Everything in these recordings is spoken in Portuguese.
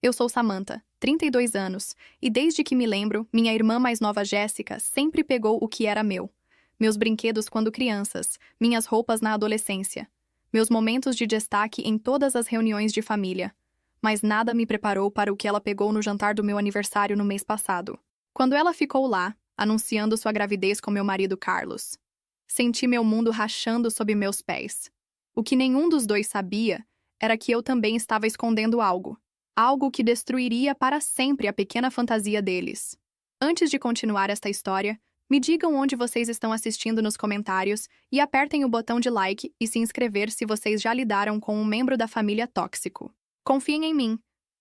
Eu sou Samantha, 32 anos, e desde que me lembro, minha irmã mais nova Jéssica sempre pegou o que era meu. Meus brinquedos quando crianças, minhas roupas na adolescência, meus momentos de destaque em todas as reuniões de família. Mas nada me preparou para o que ela pegou no jantar do meu aniversário no mês passado. Quando ela ficou lá, anunciando sua gravidez com meu marido Carlos. Senti meu mundo rachando sob meus pés. O que nenhum dos dois sabia era que eu também estava escondendo algo. Algo que destruiria para sempre a pequena fantasia deles. Antes de continuar esta história, me digam onde vocês estão assistindo nos comentários e apertem o botão de like e se inscrever se vocês já lidaram com um membro da família tóxico. Confiem em mim.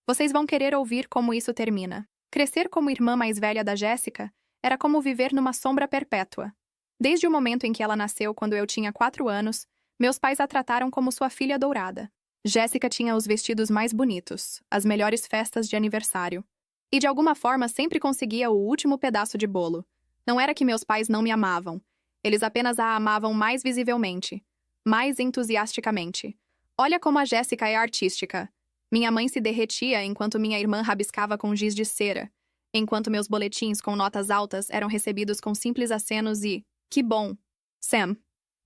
Vocês vão querer ouvir como isso termina. Crescer como irmã mais velha da Jéssica era como viver numa sombra perpétua. Desde o momento em que ela nasceu, quando eu tinha 4 anos, meus pais a trataram como sua filha dourada. Jéssica tinha os vestidos mais bonitos, as melhores festas de aniversário. E de alguma forma sempre conseguia o último pedaço de bolo. Não era que meus pais não me amavam. Eles apenas a amavam mais visivelmente, mais entusiasticamente. Olha como a Jéssica é artística. Minha mãe se derretia enquanto minha irmã rabiscava com giz de cera, enquanto meus boletins com notas altas eram recebidos com simples acenos e "que bom, Sam".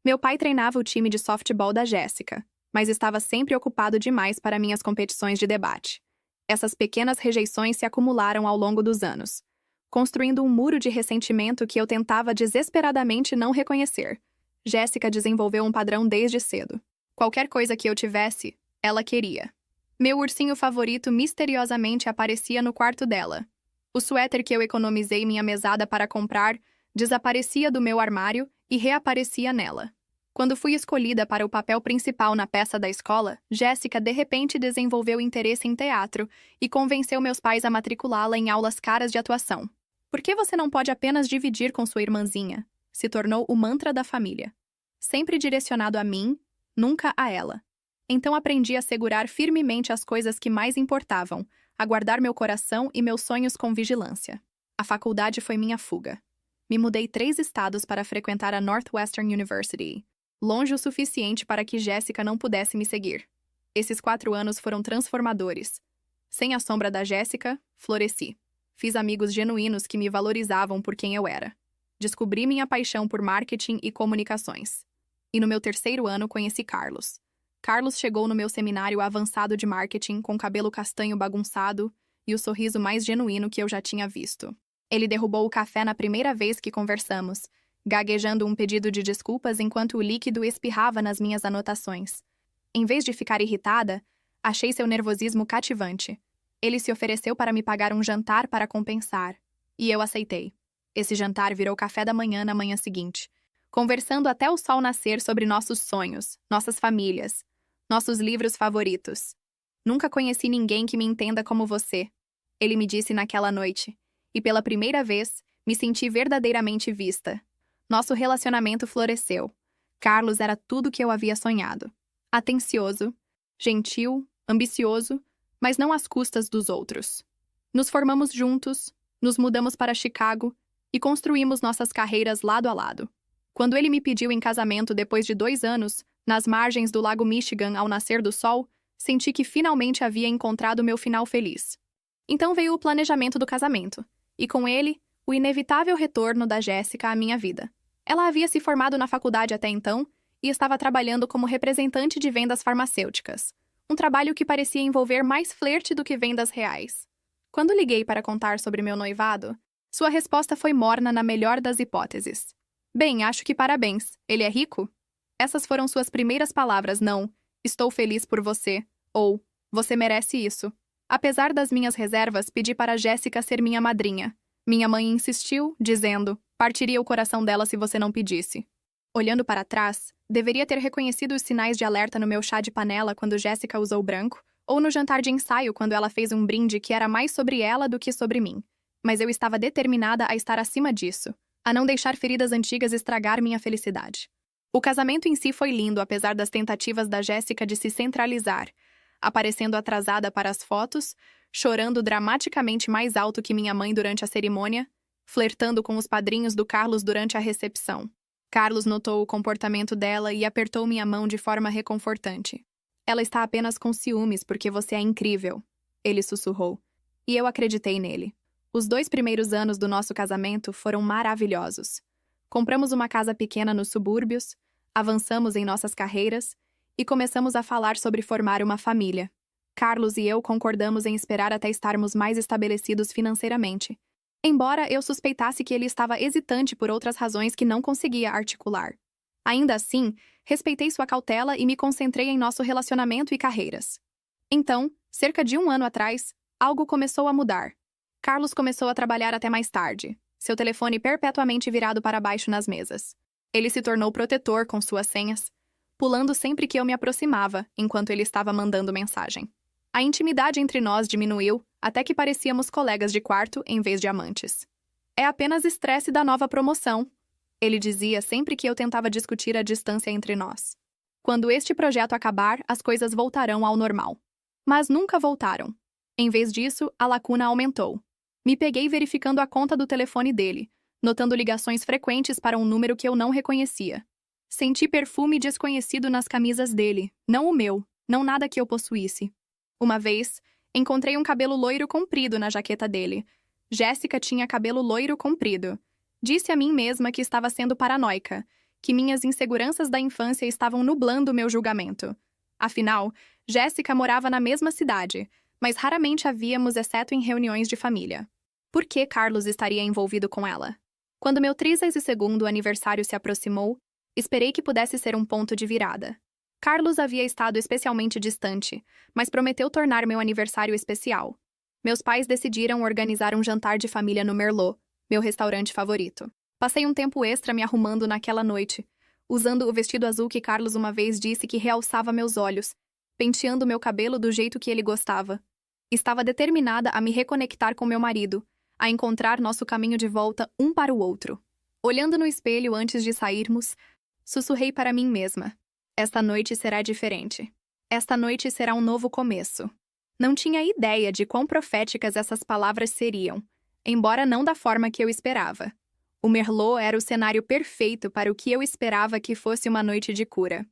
Meu pai treinava o time de softball da Jéssica, mas estava sempre ocupado demais para minhas competições de debate. Essas pequenas rejeições se acumularam ao longo dos anos, construindo um muro de ressentimento que eu tentava desesperadamente não reconhecer. Jéssica desenvolveu um padrão desde cedo. Qualquer coisa que eu tivesse, ela queria. Meu ursinho favorito misteriosamente aparecia no quarto dela. O suéter que eu economizei minha mesada para comprar desaparecia do meu armário e reaparecia nela. Quando fui escolhida para o papel principal na peça da escola, Jéssica de repente desenvolveu interesse em teatro e convenceu meus pais a matriculá-la em aulas caras de atuação. "Por que você não pode apenas dividir com sua irmãzinha?" se tornou o mantra da família. Sempre direcionado a mim, nunca a ela. Então aprendi a segurar firmemente as coisas que mais importavam, a guardar meu coração e meus sonhos com vigilância. A faculdade foi minha fuga. Me mudei 3 estados para frequentar a Northwestern University, longe o suficiente para que Jéssica não pudesse me seguir. Esses 4 anos foram transformadores. Sem a sombra da Jéssica, floresci. Fiz amigos genuínos que me valorizavam por quem eu era. Descobri minha paixão por marketing e comunicações. E no meu 3º ano conheci Carlos. Carlos chegou no meu seminário avançado de marketing com cabelo castanho bagunçado e o sorriso mais genuíno que eu já tinha visto. Ele derrubou o café na primeira vez que conversamos, gaguejando um pedido de desculpas enquanto o líquido espirrava nas minhas anotações. Em vez de ficar irritada, achei seu nervosismo cativante. Ele se ofereceu para me pagar um jantar para compensar, e eu aceitei. Esse jantar virou café da manhã na manhã seguinte, conversando até o sol nascer sobre nossos sonhos, nossas famílias, nossos livros favoritos. "Nunca conheci ninguém que me entenda como você", ele me disse naquela noite, e pela primeira vez, me senti verdadeiramente vista. Nosso relacionamento floresceu. Carlos era tudo o que eu havia sonhado. Atencioso, gentil, ambicioso, mas não às custas dos outros. Nos formamos juntos, nos mudamos para Chicago e construímos nossas carreiras lado a lado. Quando ele me pediu em casamento depois de 2 anos, nas margens do Lago Michigan ao nascer do sol, senti que finalmente havia encontrado meu final feliz. Então veio o planejamento do casamento, e com ele, o inevitável retorno da Jéssica à minha vida. Ela havia se formado na faculdade até então e estava trabalhando como representante de vendas farmacêuticas, um trabalho que parecia envolver mais flerte do que vendas reais. Quando liguei para contar sobre meu noivado, sua resposta foi morna na melhor das hipóteses. "Bem, acho que parabéns. Ele é rico?" Essas foram suas primeiras palavras, não "estou feliz por você" ou "você merece isso". Apesar das minhas reservas, pedi para Jéssica ser minha madrinha. Minha mãe insistiu, dizendo: "partiria o coração dela se você não pedisse". Olhando para trás, deveria ter reconhecido os sinais de alerta no meu chá de panela quando Jéssica usou branco, ou no jantar de ensaio quando ela fez um brinde que era mais sobre ela do que sobre mim. Mas eu estava determinada a estar acima disso, a não deixar feridas antigas estragar minha felicidade. O casamento em si foi lindo, apesar das tentativas da Jéssica de se centralizar, aparecendo atrasada para as fotos, chorando dramaticamente mais alto que minha mãe durante a cerimônia, flertando com os padrinhos do Carlos durante a recepção. Carlos notou o comportamento dela e apertou minha mão de forma reconfortante. "Ela está apenas com ciúmes porque você é incrível", ele sussurrou. E eu acreditei nele. Os 2 primeiros anos do nosso casamento foram maravilhosos. Compramos uma casa pequena nos subúrbios, avançamos em nossas carreiras e começamos a falar sobre formar uma família. Carlos e eu concordamos em esperar até estarmos mais estabelecidos financeiramente, embora eu suspeitasse que ele estava hesitante por outras razões que não conseguia articular. Ainda assim, respeitei sua cautela e me concentrei em nosso relacionamento e carreiras. Então, cerca de 1 ano atrás, algo começou a mudar. Carlos começou a trabalhar até mais tarde, seu telefone perpetuamente virado para baixo nas mesas. Ele se tornou protetor com suas senhas, pulando sempre que eu me aproximava, enquanto ele estava mandando mensagem. A intimidade entre nós diminuiu até que parecíamos colegas de quarto em vez de amantes. É apenas estresse da nova promoção, ele dizia sempre que eu tentava discutir a distância entre nós. Quando este projeto acabar, as coisas voltarão ao normal. Mas nunca voltaram. Em vez disso, a lacuna aumentou. Me peguei verificando a conta do telefone dele, notando ligações frequentes para um número que eu não reconhecia. Senti perfume desconhecido nas camisas dele, não o meu, não nada que eu possuísse. Uma vez, encontrei um cabelo loiro comprido na jaqueta dele. Jéssica tinha cabelo loiro comprido. Disse a mim mesma que estava sendo paranoica, que minhas inseguranças da infância estavam nublando meu julgamento. Afinal, Jéssica morava na mesma cidade, mas raramente a víamos exceto em reuniões de família. Por que Carlos estaria envolvido com ela? Quando meu 32º aniversário se aproximou, esperei que pudesse ser um ponto de virada. Carlos havia estado especialmente distante, mas prometeu tornar meu aniversário especial. Meus pais decidiram organizar um jantar de família no Merlot, meu restaurante favorito. Passei um tempo extra me arrumando naquela noite, usando o vestido azul que Carlos uma vez disse que realçava meus olhos, penteando meu cabelo do jeito que ele gostava. Estava determinada a me reconectar com meu marido, a encontrar nosso caminho de volta um para o outro. Olhando no espelho antes de sairmos, sussurrei para mim mesma. Esta noite será diferente. Esta noite será um novo começo. Não tinha ideia de quão proféticas essas palavras seriam, embora não da forma que eu esperava. O Merlot era o cenário perfeito para o que eu esperava que fosse uma noite de cura.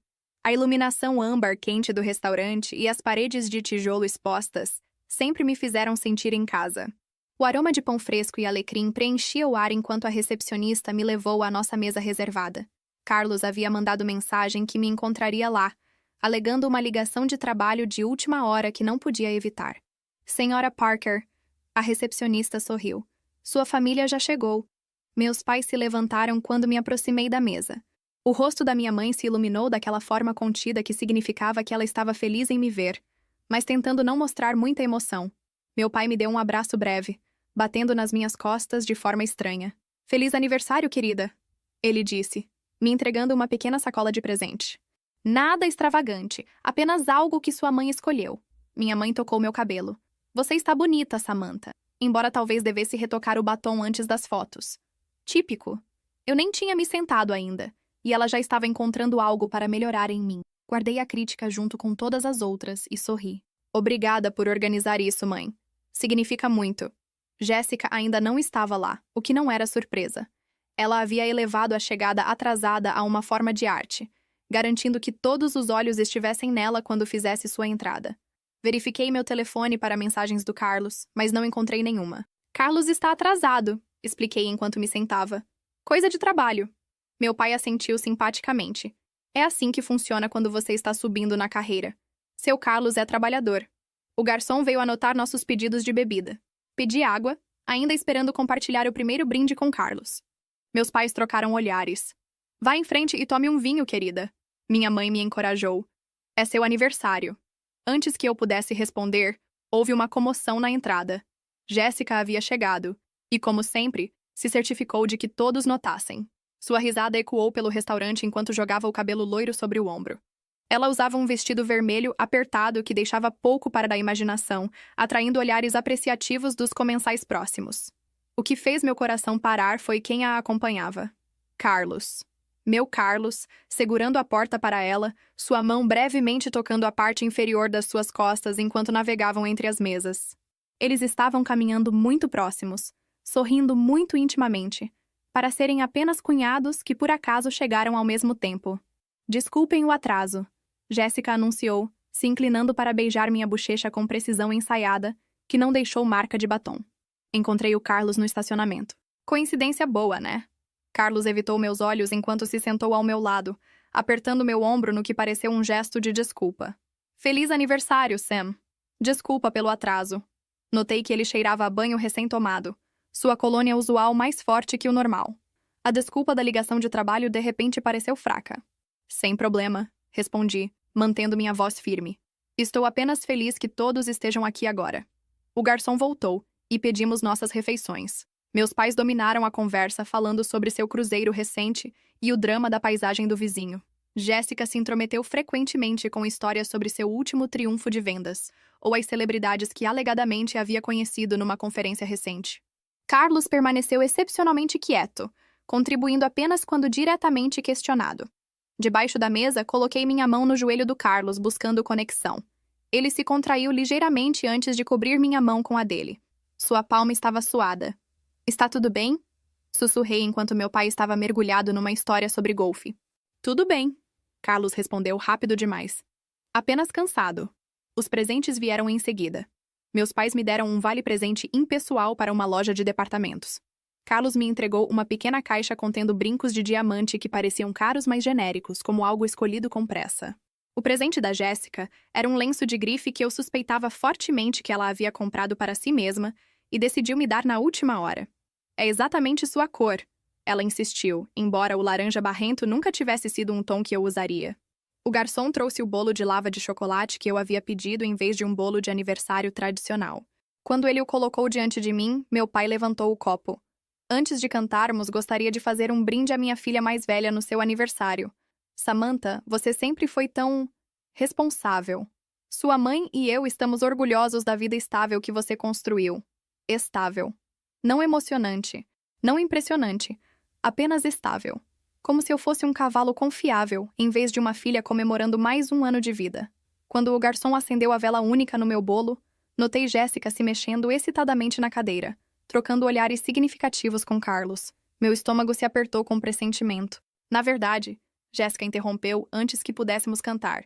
A iluminação âmbar quente do restaurante e as paredes de tijolo expostas sempre me fizeram sentir em casa. O aroma de pão fresco e alecrim preenchia o ar enquanto a recepcionista me levou à nossa mesa reservada. Carlos havia mandado mensagem que me encontraria lá, alegando uma ligação de trabalho de última hora que não podia evitar. Senhora Parker, a recepcionista sorriu. Sua família já chegou. Meus pais se levantaram quando me aproximei da mesa. O rosto da minha mãe se iluminou daquela forma contida que significava que ela estava feliz em me ver, mas tentando não mostrar muita emoção. Meu pai me deu um abraço breve, batendo nas minhas costas de forma estranha. Feliz aniversário, querida, ele disse, me entregando uma pequena sacola de presente. Nada extravagante, apenas algo que sua mãe escolheu. Minha mãe tocou meu cabelo. Você está bonita, Samantha, embora talvez devesse retocar o batom antes das fotos. Típico. Eu nem tinha me sentado ainda, e ela já estava encontrando algo para melhorar em mim. Guardei a crítica junto com todas as outras e sorri. Obrigada por organizar isso, mãe. Significa muito. Jéssica ainda não estava lá, o que não era surpresa. Ela havia elevado a chegada atrasada a uma forma de arte, garantindo que todos os olhos estivessem nela quando fizesse sua entrada. Verifiquei meu telefone para mensagens do Carlos, mas não encontrei nenhuma. Carlos está atrasado, expliquei enquanto me sentava. Coisa de trabalho. Meu pai assentiu simpaticamente. É assim que funciona quando você está subindo na carreira. Seu Carlos é trabalhador. O garçom veio anotar nossos pedidos de bebida. Pedi água, ainda esperando compartilhar o primeiro brinde com Carlos. Meus pais trocaram olhares. Vá em frente e tome um vinho, querida. Minha mãe me encorajou. É seu aniversário. Antes que eu pudesse responder, houve uma comoção na entrada. Jéssica havia chegado, e, como sempre, se certificou de que todos notassem. Sua risada ecoou pelo restaurante enquanto jogava o cabelo loiro sobre o ombro. Ela usava um vestido vermelho apertado que deixava pouco para a imaginação, atraindo olhares apreciativos dos comensais próximos. O que fez meu coração parar foi quem a acompanhava. Carlos. Meu Carlos, segurando a porta para ela, sua mão brevemente tocando a parte inferior das suas costas enquanto navegavam entre as mesas. Eles estavam caminhando muito próximos, sorrindo muito intimamente, para serem apenas cunhados que por acaso chegaram ao mesmo tempo. Desculpem o atraso, Jéssica anunciou, se inclinando para beijar minha bochecha com precisão ensaiada, que não deixou marca de batom. Encontrei o Carlos no estacionamento. Coincidência boa, né? Carlos evitou meus olhos enquanto se sentou ao meu lado, apertando meu ombro no que pareceu um gesto de desculpa. Feliz aniversário, Sam. Desculpa pelo atraso. Notei que ele cheirava a banho recém-tomado, sua colônia usual mais forte que o normal. A desculpa da ligação de trabalho de repente pareceu fraca. Sem problema, respondi, mantendo minha voz firme. Estou apenas feliz que todos estejam aqui agora. O garçom voltou e pedimos nossas refeições. Meus pais dominaram a conversa falando sobre seu cruzeiro recente e o drama da paisagem do vizinho. Jéssica se intrometeu frequentemente com histórias sobre seu último triunfo de vendas, ou as celebridades que alegadamente havia conhecido numa conferência recente. Carlos permaneceu excepcionalmente quieto, contribuindo apenas quando diretamente questionado. Debaixo da mesa, coloquei minha mão no joelho do Carlos, buscando conexão. Ele se contraiu ligeiramente antes de cobrir minha mão com a dele. Sua palma estava suada. Está tudo bem? Sussurrei enquanto meu pai estava mergulhado numa história sobre golfe. Tudo bem, Carlos respondeu rápido demais. Apenas cansado. Os presentes vieram em seguida. Meus pais me deram um vale-presente impessoal para uma loja de departamentos. Carlos me entregou uma pequena caixa contendo brincos de diamante que pareciam caros, mas genéricos, como algo escolhido com pressa. O presente da Jéssica era um lenço de grife que eu suspeitava fortemente que ela havia comprado para si mesma e decidiu me dar na última hora. É exatamente sua cor, ela insistiu, embora o laranja barrento nunca tivesse sido um tom que eu usaria. O garçom trouxe o bolo de lava de chocolate que eu havia pedido em vez de um bolo de aniversário tradicional. Quando ele o colocou diante de mim, meu pai levantou o copo. Antes de cantarmos, gostaria de fazer um brinde à minha filha mais velha no seu aniversário. Samantha, você sempre foi tão responsável. Sua mãe e eu estamos orgulhosos da vida estável que você construiu. Estável. Não emocionante. Não impressionante. Apenas estável. Como se eu fosse um cavalo confiável, em vez de uma filha comemorando mais um ano de vida. Quando o garçom acendeu a vela única no meu bolo, notei Jéssica se mexendo excitadamente na cadeira, trocando olhares significativos com Carlos. Meu estômago se apertou com pressentimento. Na verdade, Jéssica interrompeu antes que pudéssemos cantar.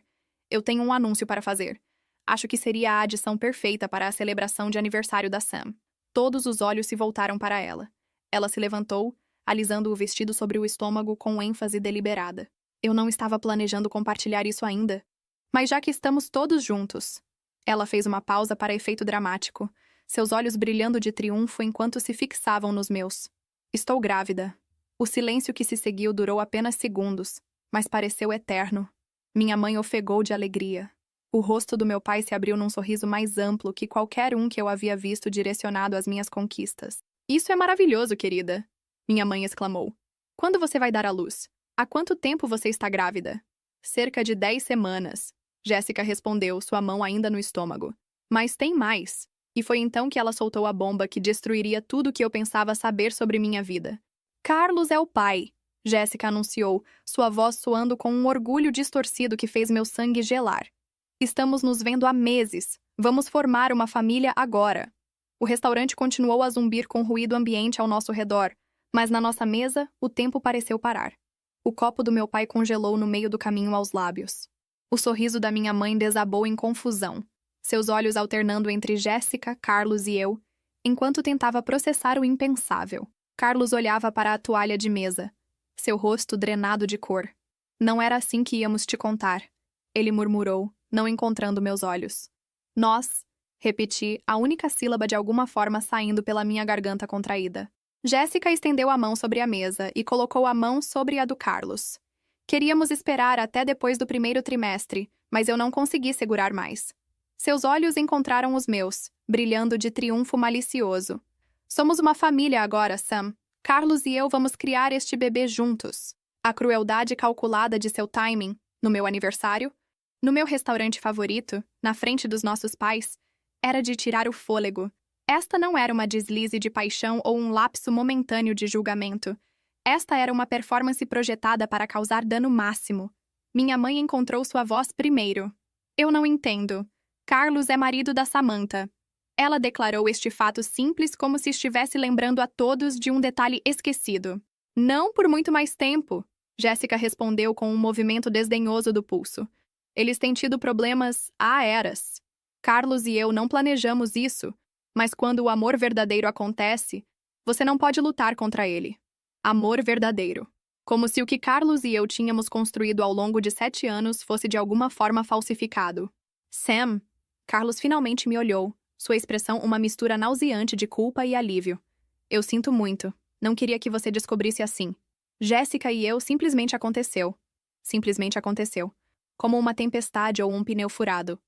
Eu tenho um anúncio para fazer. Acho que seria a adição perfeita para a celebração de aniversário da Sam. Todos os olhos se voltaram para ela. Ela se levantou, alisando o vestido sobre o estômago com ênfase deliberada. Eu não estava planejando compartilhar isso ainda. Mas já que estamos todos juntos... Ela fez uma pausa para efeito dramático, seus olhos brilhando de triunfo enquanto se fixavam nos meus. Estou grávida. O silêncio que se seguiu durou apenas segundos, mas pareceu eterno. Minha mãe ofegou de alegria. O rosto do meu pai se abriu num sorriso mais amplo que qualquer um que eu havia visto direcionado às minhas conquistas. Isso é maravilhoso, querida, minha mãe exclamou. Quando você vai dar à luz? Há quanto tempo você está grávida? Cerca de 10 semanas, Jéssica respondeu, sua mão ainda no estômago. Mas tem mais. E foi então que ela soltou a bomba que destruiria tudo que eu pensava saber sobre minha vida. Carlos é o pai, Jéssica anunciou, sua voz soando com um orgulho distorcido que fez meu sangue gelar. Estamos nos vendo há meses. Vamos formar uma família agora. O restaurante continuou a zumbir com ruído ambiente ao nosso redor, mas na nossa mesa, o tempo pareceu parar. O copo do meu pai congelou no meio do caminho aos lábios. O sorriso da minha mãe desabou em confusão, seus olhos alternando entre Jéssica, Carlos e eu, enquanto tentava processar o impensável. Carlos olhava para a toalha de mesa, seu rosto drenado de cor. Não era assim que íamos te contar, ele murmurou, não encontrando meus olhos. Nós, repeti, a única sílaba de alguma forma saindo pela minha garganta contraída. Jéssica estendeu a mão sobre a mesa e colocou a mão sobre a do Carlos. Queríamos esperar até depois do primeiro trimestre, mas eu não consegui segurar mais. Seus olhos encontraram os meus, brilhando de triunfo malicioso. Somos uma família agora, Sam. Carlos e eu vamos criar este bebê juntos. A crueldade calculada de seu timing, no meu aniversário, no meu restaurante favorito, na frente dos nossos pais, era de tirar o fôlego. Esta não era uma deslize de paixão ou um lapso momentâneo de julgamento. Esta era uma performance projetada para causar dano máximo. Minha mãe encontrou sua voz primeiro. Eu não entendo. Carlos é marido da Samantha. Ela declarou este fato simples como se estivesse lembrando a todos de um detalhe esquecido. Não por muito mais tempo, Jéssica respondeu com um movimento desdenhoso do pulso. Eles têm tido problemas há eras. Carlos e eu não planejamos isso, mas quando o amor verdadeiro acontece, você não pode lutar contra ele. Amor verdadeiro. Como se o que Carlos e eu tínhamos construído ao longo de 7 anos fosse de alguma forma falsificado. Sam, Carlos finalmente me olhou, sua expressão uma mistura nauseante de culpa e alívio. Eu sinto muito. Não queria que você descobrisse assim. Jéssica e eu simplesmente aconteceu. Simplesmente aconteceu. Como uma tempestade ou um pneu furado.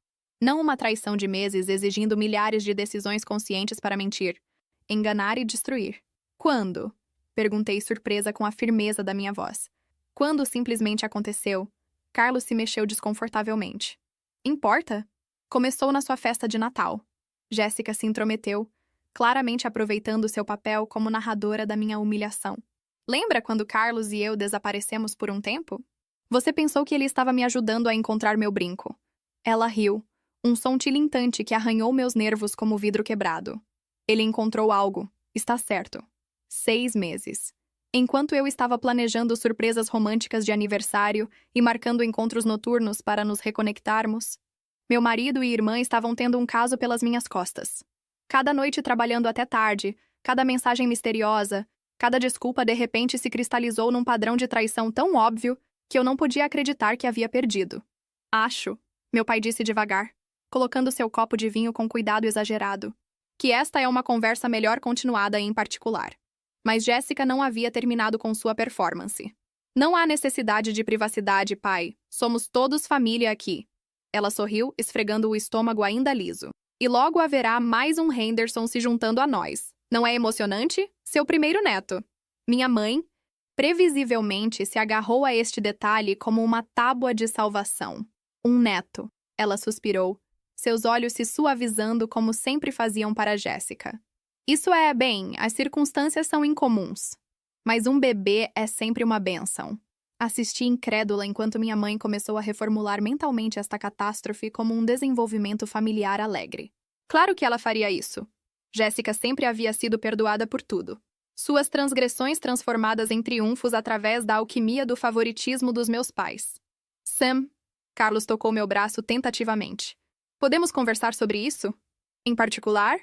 Não uma traição de meses exigindo milhares de decisões conscientes para mentir. Enganar e destruir. Quando? Perguntei surpresa com a firmeza da minha voz. Quando simplesmente aconteceu, Carlos se mexeu desconfortavelmente. Importa? Começou na sua festa de Natal. Jéssica se intrometeu, claramente aproveitando seu papel como narradora da minha humilhação. Lembra quando Carlos e eu desaparecemos por um tempo? Você pensou que ele estava me ajudando a encontrar meu brinco. Ela riu, um som tilintante que arranhou meus nervos como vidro quebrado. Ele encontrou algo, está certo. 6 meses. Enquanto eu estava planejando surpresas românticas de aniversário e marcando encontros noturnos para nos reconectarmos, meu marido e irmã estavam tendo um caso pelas minhas costas. Cada noite trabalhando até tarde, cada mensagem misteriosa, cada desculpa de repente se cristalizou num padrão de traição tão óbvio que eu não podia acreditar que havia perdido. Acho, meu pai disse devagar, colocando seu copo de vinho com cuidado exagerado, que esta é uma conversa melhor continuada em particular. Mas Jéssica não havia terminado com sua performance. Não há necessidade de privacidade, pai. Somos todos família aqui. Ela sorriu, esfregando o estômago ainda liso. E logo haverá mais um Henderson se juntando a nós. Não é emocionante? Seu primeiro neto. Minha mãe, previsivelmente, se agarrou a este detalhe como uma tábua de salvação. Um neto. Ela suspirou, seus olhos se suavizando como sempre faziam para Jéssica. Isso é, bem, as circunstâncias são incomuns. Mas um bebê é sempre uma bênção. Assisti incrédula enquanto minha mãe começou a reformular mentalmente esta catástrofe como um desenvolvimento familiar alegre. Claro que ela faria isso. Jéssica sempre havia sido perdoada por tudo. Suas transgressões transformadas em triunfos através da alquimia do favoritismo dos meus pais. Sam, Carlos tocou meu braço tentativamente. Podemos conversar sobre isso? Em particular?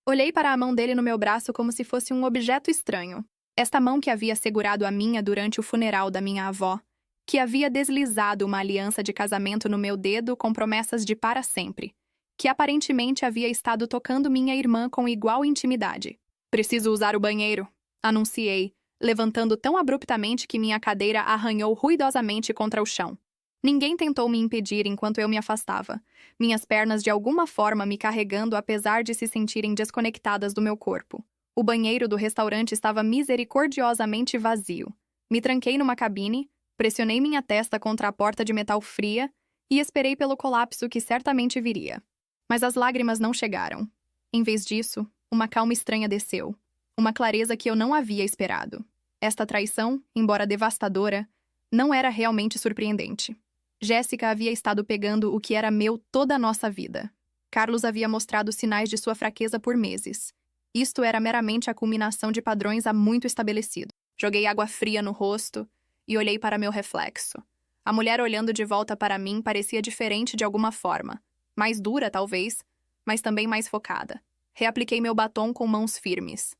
Olhei para a mão dele no meu braço como se fosse um objeto estranho. Esta mão que havia segurado a minha durante o funeral da minha avó, que havia deslizado uma aliança de casamento no meu dedo com promessas de para sempre, que aparentemente havia estado tocando minha irmã com igual intimidade. Preciso usar o banheiro, anunciei, levantando tão abruptamente que minha cadeira arranhou ruidosamente contra o chão. Ninguém tentou me impedir enquanto eu me afastava, minhas pernas de alguma forma me carregando apesar de se sentirem desconectadas do meu corpo. O banheiro do restaurante estava misericordiosamente vazio. Me tranquei numa cabine, pressionei minha testa contra a porta de metal fria e esperei pelo colapso que certamente viria. Mas as lágrimas não chegaram. Em vez disso, uma calma estranha desceu, uma clareza que eu não havia esperado. Esta traição, embora devastadora, não era realmente surpreendente. Jéssica havia estado pegando o que era meu toda a nossa vida. Carlos havia mostrado sinais de sua fraqueza por meses. Isto era meramente a culminação de padrões há muito estabelecidos. Joguei água fria no rosto e olhei para meu reflexo. A mulher olhando de volta para mim parecia diferente de alguma forma. Mais dura, talvez, mas também mais focada. Reapliquei meu batom com mãos firmes.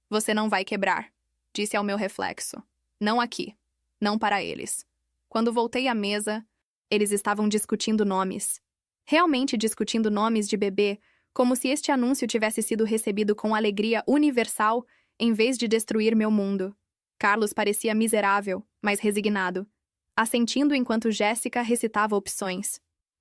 Você não vai quebrar, disse ao meu reflexo. Não aqui. Não para eles. Quando voltei à mesa, eles estavam discutindo nomes. Realmente discutindo nomes de bebê, como se este anúncio tivesse sido recebido com alegria universal em vez de destruir meu mundo. Carlos parecia miserável, mas resignado, assentindo enquanto Jéssica recitava opções.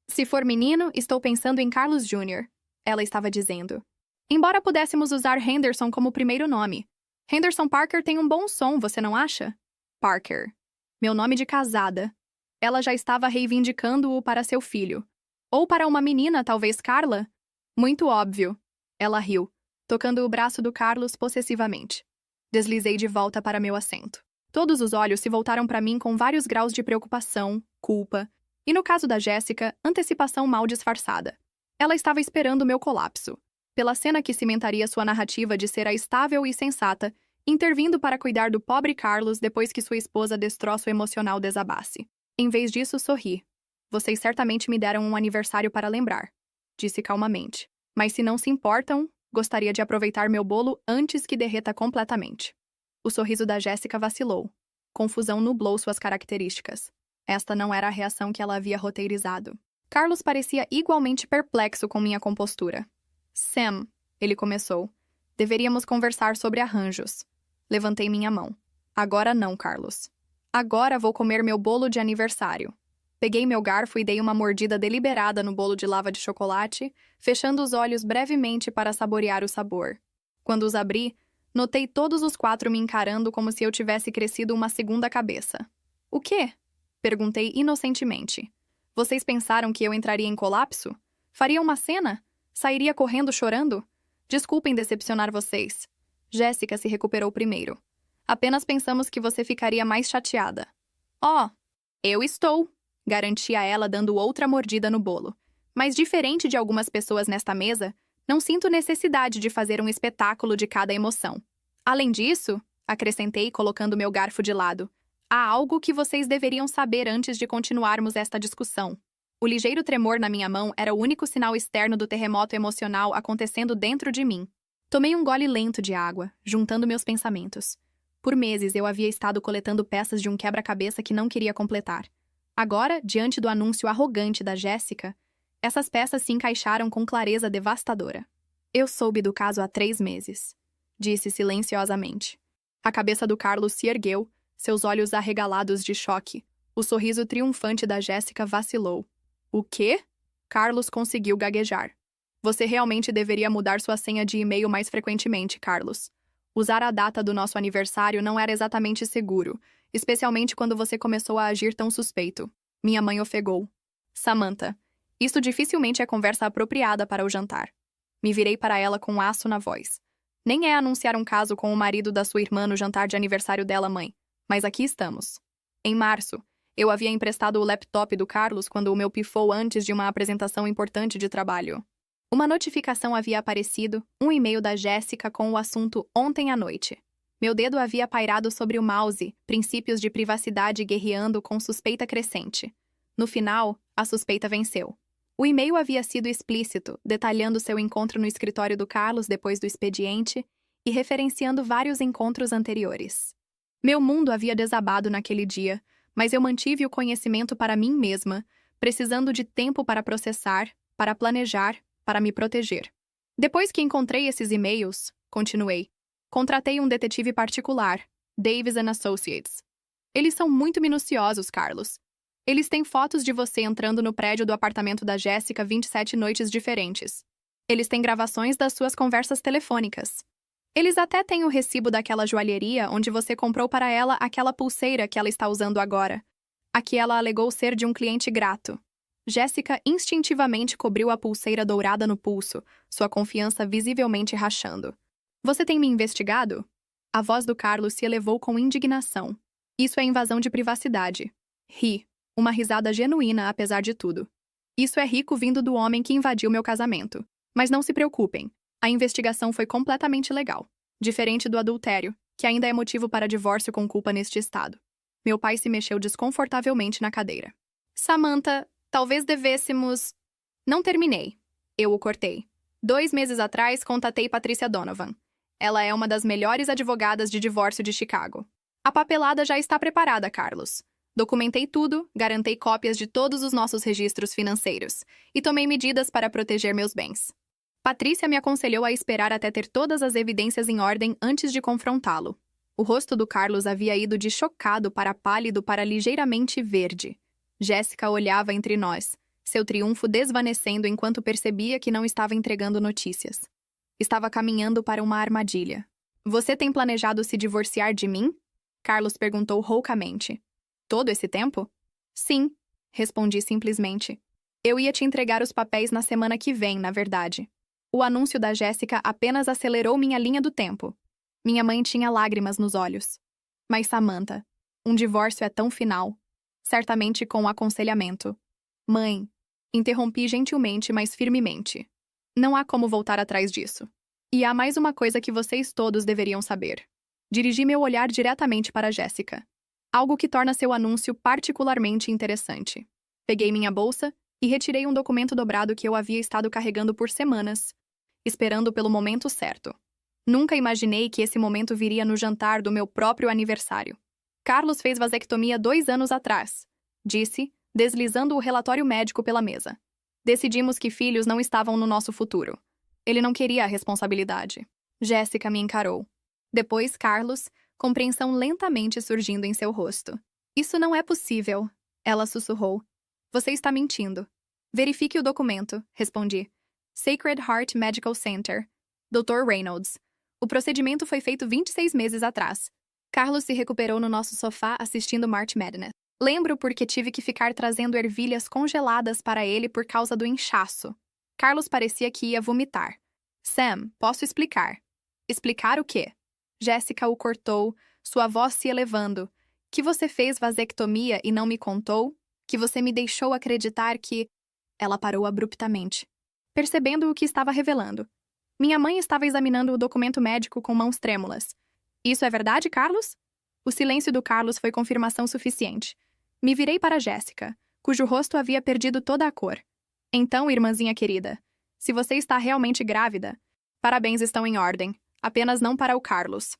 Se for menino, estou pensando em Carlos Jr., ela estava dizendo. Embora pudéssemos usar Henderson como primeiro nome. Henderson Parker tem um bom som, você não acha? Parker. Meu nome de casada. Ela já estava reivindicando-o para seu filho. Ou para uma menina, talvez Carla? Muito óbvio. Ela riu, tocando o braço do Carlos possessivamente. Deslizei de volta para meu assento. Todos os olhos se voltaram para mim com vários graus de preocupação, culpa, e no caso da Jéssica, antecipação mal disfarçada. Ela estava esperando meu colapso, pela cena que cimentaria sua narrativa de ser a estável e sensata, intervindo para cuidar do pobre Carlos depois que sua esposa destroço emocional desabasse. Em vez disso, sorri. Vocês certamente me deram um aniversário para lembrar, disse calmamente. Mas se não se importam, gostaria de aproveitar meu bolo antes que derreta completamente. O sorriso da Jéssica vacilou. Confusão nublou suas características. Esta não era a reação que ela havia roteirizado. Carlos parecia igualmente perplexo com minha compostura. Sam, ele começou. Deveríamos conversar sobre arranjos. Levantei minha mão. Agora não, Carlos. Agora vou comer meu bolo de aniversário. Peguei meu garfo e dei uma mordida deliberada no bolo de lava de chocolate, fechando os olhos brevemente para saborear o sabor. Quando os abri, notei todos os 4 me encarando como se eu tivesse crescido uma segunda cabeça. O quê? Perguntei inocentemente. Vocês pensaram que eu entraria em colapso? Faria uma cena? Sairia correndo chorando? Desculpem decepcionar vocês. Jéssica se recuperou primeiro. Apenas pensamos que você ficaria mais chateada. Oh, eu estou, garantia ela dando outra mordida no bolo. Mas diferente de algumas pessoas nesta mesa, não sinto necessidade de fazer um espetáculo de cada emoção. Além disso, acrescentei colocando meu garfo de lado, há algo que vocês deveriam saber antes de continuarmos esta discussão. O ligeiro tremor na minha mão era o único sinal externo do terremoto emocional acontecendo dentro de mim. Tomei um gole lento de água, juntando meus pensamentos. Por meses eu havia estado coletando peças de um quebra-cabeça que não queria completar. Agora, diante do anúncio arrogante da Jéssica, essas peças se encaixaram com clareza devastadora. Eu soube do caso há 3 meses, disse silenciosamente. A cabeça do Carlos se ergueu, seus olhos arregalados de choque. O sorriso triunfante da Jéssica vacilou. O quê? Carlos conseguiu gaguejar. Você realmente deveria mudar sua senha de e-mail mais frequentemente, Carlos. Usar a data do nosso aniversário não era exatamente seguro, especialmente quando você começou a agir tão suspeito. Minha mãe ofegou. Samantha, isto dificilmente é conversa apropriada para o jantar. Me virei para ela com aço na voz. Nem é anunciar um caso com o marido da sua irmã no jantar de aniversário dela, mãe. Mas aqui estamos. Em março, eu havia emprestado o laptop do Carlos quando o meu pifou antes de uma apresentação importante de trabalho. Uma notificação havia aparecido, um e-mail da Jéssica com o assunto ontem à noite. Meu dedo havia pairado sobre o mouse, princípios de privacidade guerreando com suspeita crescente. No final, a suspeita venceu. O e-mail havia sido explícito, detalhando seu encontro no escritório do Carlos depois do expediente e referenciando vários encontros anteriores. Meu mundo havia desabado naquele dia, mas eu mantive o conhecimento para mim mesma, precisando de tempo para processar, para planejar, para me proteger. Depois que encontrei esses e-mails, continuei, contratei um detetive particular, Davis & Associates. Eles são muito minuciosos, Carlos. Eles têm fotos de você entrando no prédio do apartamento da Jéssica 27 noites diferentes. Eles têm gravações das suas conversas telefônicas. Eles até têm o recibo daquela joalheria onde você comprou para ela aquela pulseira que ela está usando agora, a que ela alegou ser de um cliente grato. Jéssica instintivamente cobriu a pulseira dourada no pulso, sua confiança visivelmente rachando. Você tem me investigado? A voz do Carlos se elevou com indignação. Isso é invasão de privacidade. Ri. Uma risada genuína, apesar de tudo. Isso é rico vindo do homem que invadiu meu casamento. Mas não se preocupem. A investigação foi completamente legal. Diferente do adultério, que ainda é motivo para divórcio com culpa neste estado. Meu pai se mexeu desconfortavelmente na cadeira. Samantha, talvez devêssemos... Não terminei. Eu o cortei. 2 meses atrás, contatei Patricia Donovan. Ela é uma das melhores advogadas de divórcio de Chicago. A papelada já está preparada, Carlos. Documentei tudo, garantei cópias de todos os nossos registros financeiros e tomei medidas para proteger meus bens. Patrícia me aconselhou a esperar até ter todas as evidências em ordem antes de confrontá-lo. O rosto do Carlos havia ido de chocado para pálido para ligeiramente verde. Jéssica olhava entre nós, seu triunfo desvanecendo enquanto percebia que não estava entregando notícias. Estava caminhando para uma armadilha. Você tem planejado se divorciar de mim? Carlos perguntou roucamente. Todo esse tempo? Sim, respondi simplesmente. Eu ia te entregar os papéis na semana que vem, na verdade. O anúncio da Jéssica apenas acelerou minha linha do tempo. Minha mãe tinha lágrimas nos olhos. Mas Samantha, um divórcio é tão final. Certamente com aconselhamento. Mãe, interrompi gentilmente, mas firmemente. Não há como voltar atrás disso. E há mais uma coisa que vocês todos deveriam saber. Dirigi meu olhar diretamente para Jéssica. Algo que torna seu anúncio particularmente interessante. Peguei minha bolsa e retirei um documento dobrado que eu havia estado carregando por semanas, esperando pelo momento certo. Nunca imaginei que esse momento viria no jantar do meu próprio aniversário. Carlos fez vasectomia 2 anos atrás, disse, deslizando o relatório médico pela mesa. Decidimos que filhos não estavam no nosso futuro. Ele não queria a responsabilidade. Jéssica me encarou. Depois, Carlos, compreensão lentamente surgindo em seu rosto. Isso não é possível, ela sussurrou. Você está mentindo. Verifique o documento, respondi. Sacred Heart Medical Center. Dr. Reynolds. O procedimento foi feito 26 meses atrás. Carlos se recuperou no nosso sofá assistindo March Madness. Lembro porque tive que ficar trazendo ervilhas congeladas para ele por causa do inchaço. Carlos parecia que ia vomitar. Sam, posso explicar. Explicar o quê? Jéssica o cortou, sua voz se elevando. Que você fez vasectomia e não me contou? Que você me deixou acreditar que... Ela parou abruptamente, percebendo o que estava revelando. Minha mãe estava examinando o documento médico com mãos trêmulas. Isso é verdade, Carlos? O silêncio do Carlos foi confirmação suficiente. Me virei para Jéssica, cujo rosto havia perdido toda a cor. Então, irmãzinha querida, se você está realmente grávida, parabéns estão em ordem, apenas não para o Carlos.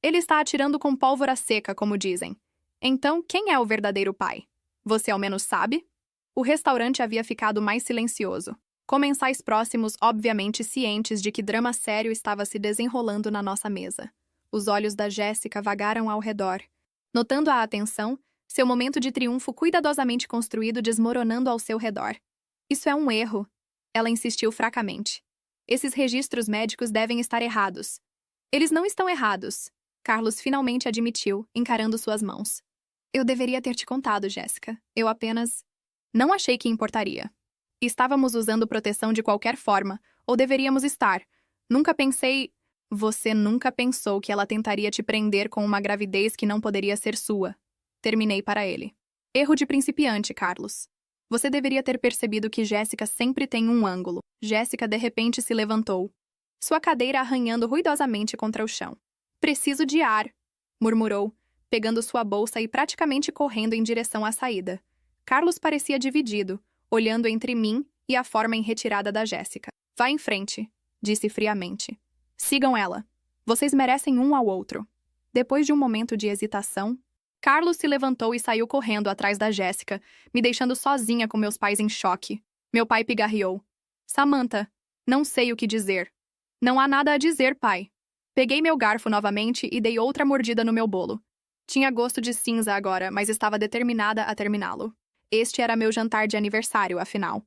Ele está atirando com pólvora seca, como dizem. Então, quem é o verdadeiro pai? Você ao menos sabe? O restaurante havia ficado mais silencioso. Comensais próximos, obviamente cientes de que drama sério estava se desenrolando na nossa mesa. Os olhos da Jéssica vagaram ao redor, notando a atenção, seu momento de triunfo cuidadosamente construído desmoronando ao seu redor. Isso é um erro, ela insistiu fracamente. Esses registros médicos devem estar errados. Eles não estão errados, Carlos finalmente admitiu, encarando suas mãos. Eu deveria ter te contado, Jéssica. Eu apenas... Não achei que importaria. Estávamos usando proteção de qualquer forma, ou deveríamos estar. Nunca pensei... Você nunca pensou que ela tentaria te prender com uma gravidez que não poderia ser sua. Terminei para ele. Erro de principiante, Carlos. Você deveria ter percebido que Jéssica sempre tem um ângulo. Jéssica de repente se levantou, sua cadeira arranhando ruidosamente contra o chão. Preciso de ar, murmurou, pegando sua bolsa e praticamente correndo em direção à saída. Carlos parecia dividido, olhando entre mim e a forma em retirada da Jéssica. Vá em frente, disse friamente. Sigam ela. Vocês merecem um ao outro. Depois de um momento de hesitação, Carlos se levantou e saiu correndo atrás da Jéssica, me deixando sozinha com meus pais em choque. Meu pai pigarreou. Samantha, não sei o que dizer. Não há nada a dizer, pai. Peguei meu garfo novamente e dei outra mordida no meu bolo. Tinha gosto de cinza agora, mas estava determinada a terminá-lo. Este era meu jantar de aniversário, afinal.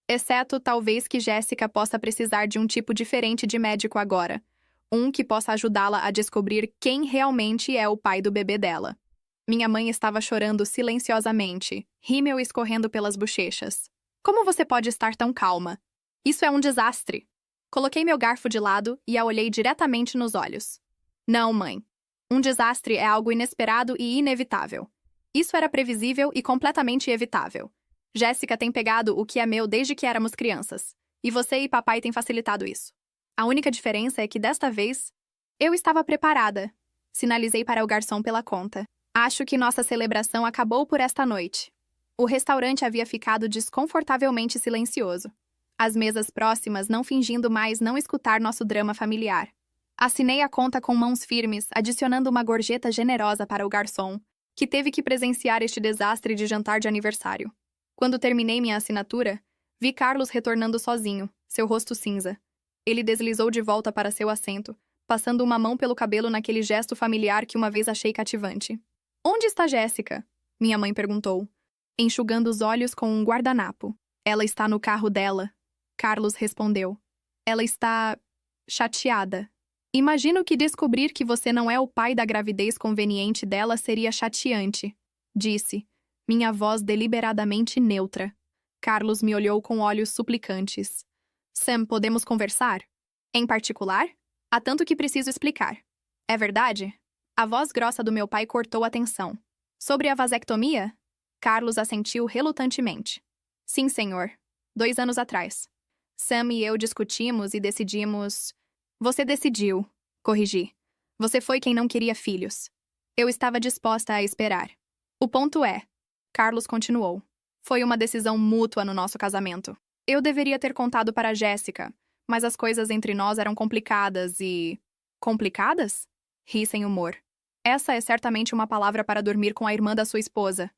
Exceto, talvez, que Jéssica possa precisar de um tipo diferente de médico agora. Um que possa ajudá-la a descobrir quem realmente é o pai do bebê dela. Minha mãe estava chorando silenciosamente, rímel escorrendo pelas bochechas. Como você pode estar tão calma? Isso é um desastre. Coloquei meu garfo de lado e a olhei diretamente nos olhos. Não, mãe. Um desastre é algo inesperado e inevitável. Isso era previsível e completamente evitável. Jéssica tem pegado o que é meu desde que éramos crianças. E você e papai têm facilitado isso. A única diferença é que desta vez, eu estava preparada. Sinalizei para o garçom pela conta. Acho que nossa celebração acabou por esta noite. O restaurante havia ficado desconfortavelmente silencioso. As mesas próximas não fingindo mais não escutar nosso drama familiar. Assinei a conta com mãos firmes, adicionando uma gorjeta generosa para o garçom, que teve que presenciar este desastre de jantar de aniversário. Quando terminei minha assinatura, vi Carlos retornando sozinho, seu rosto cinza. Ele deslizou de volta para seu assento, passando uma mão pelo cabelo naquele gesto familiar que uma vez achei cativante. Onde está Jéssica? Minha mãe perguntou, enxugando os olhos com um guardanapo. Ela está no carro dela. Carlos respondeu. Ela está... chateada. Imagino que descobrir que você não é o pai da gravidez conveniente dela seria chateante, disse, minha voz deliberadamente neutra. Carlos me olhou com olhos suplicantes. Sam, podemos conversar? Em particular? Há tanto que preciso explicar. É verdade? A voz grossa do meu pai cortou a tensão. Sobre a vasectomia? Carlos assentiu relutantemente. Sim, senhor. 2 anos atrás. Sam e eu discutimos e decidimos... Você decidiu, corrigi. Você foi quem não queria filhos. Eu estava disposta a esperar. O ponto é... Carlos continuou. Foi uma decisão mútua no nosso casamento. Eu deveria ter contado para Jéssica, mas as coisas entre nós eram complicadas e... Complicadas? Ri sem humor. Essa é certamente uma palavra para dormir com a irmã da sua esposa.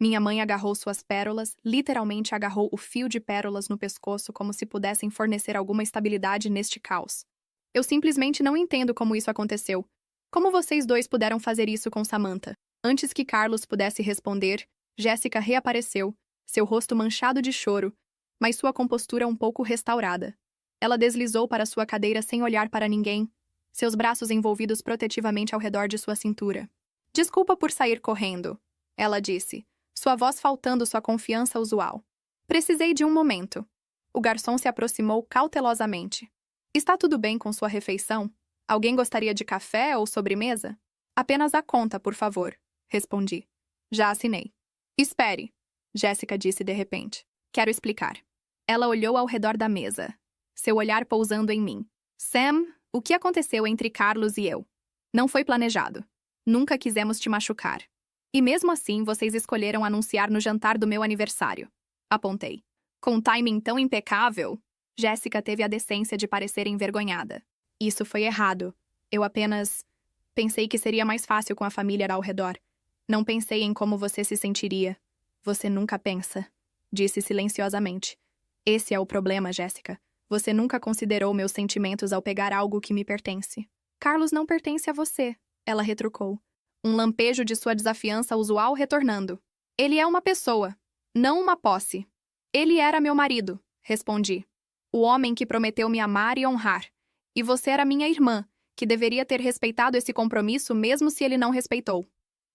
Minha mãe agarrou suas pérolas, literalmente agarrou o fio de pérolas no pescoço como se pudessem fornecer alguma estabilidade neste caos. Eu simplesmente não entendo como isso aconteceu. Como vocês dois puderam fazer isso com Samantha? Antes que Carlos pudesse responder, Jéssica reapareceu, seu rosto manchado de choro, mas sua compostura um pouco restaurada. Ela deslizou para sua cadeira sem olhar para ninguém, seus braços envolvidos protetivamente ao redor de sua cintura. Desculpa por sair correndo, ela disse, sua voz faltando sua confiança usual. Precisei de um momento. O garçom se aproximou cautelosamente. Está tudo bem com sua refeição? Alguém gostaria de café ou sobremesa? Apenas a conta, por favor, respondi. Já assinei. Espere, Jéssica disse de repente. Quero explicar. Ela olhou ao redor da mesa, seu olhar pousando em mim. Sam, o que aconteceu entre Carlos e eu? Não foi planejado. Nunca quisemos te machucar. E mesmo assim, vocês escolheram anunciar no jantar do meu aniversário. Apontei. Com um timing tão impecável, Jéssica teve a decência de parecer envergonhada. Isso foi errado. Eu apenas... pensei que seria mais fácil com a família ao redor. Não pensei em como você se sentiria. Você nunca pensa, disse silenciosamente. Esse é o problema, Jéssica. Você nunca considerou meus sentimentos ao pegar algo que me pertence. Carlos não pertence a você, ela retrucou. Um lampejo de sua desafiança usual retornando. Ele é uma pessoa, não uma posse. Ele era meu marido, respondi. O homem que prometeu me amar e honrar. E você era minha irmã, que deveria ter respeitado esse compromisso mesmo se ele não respeitou.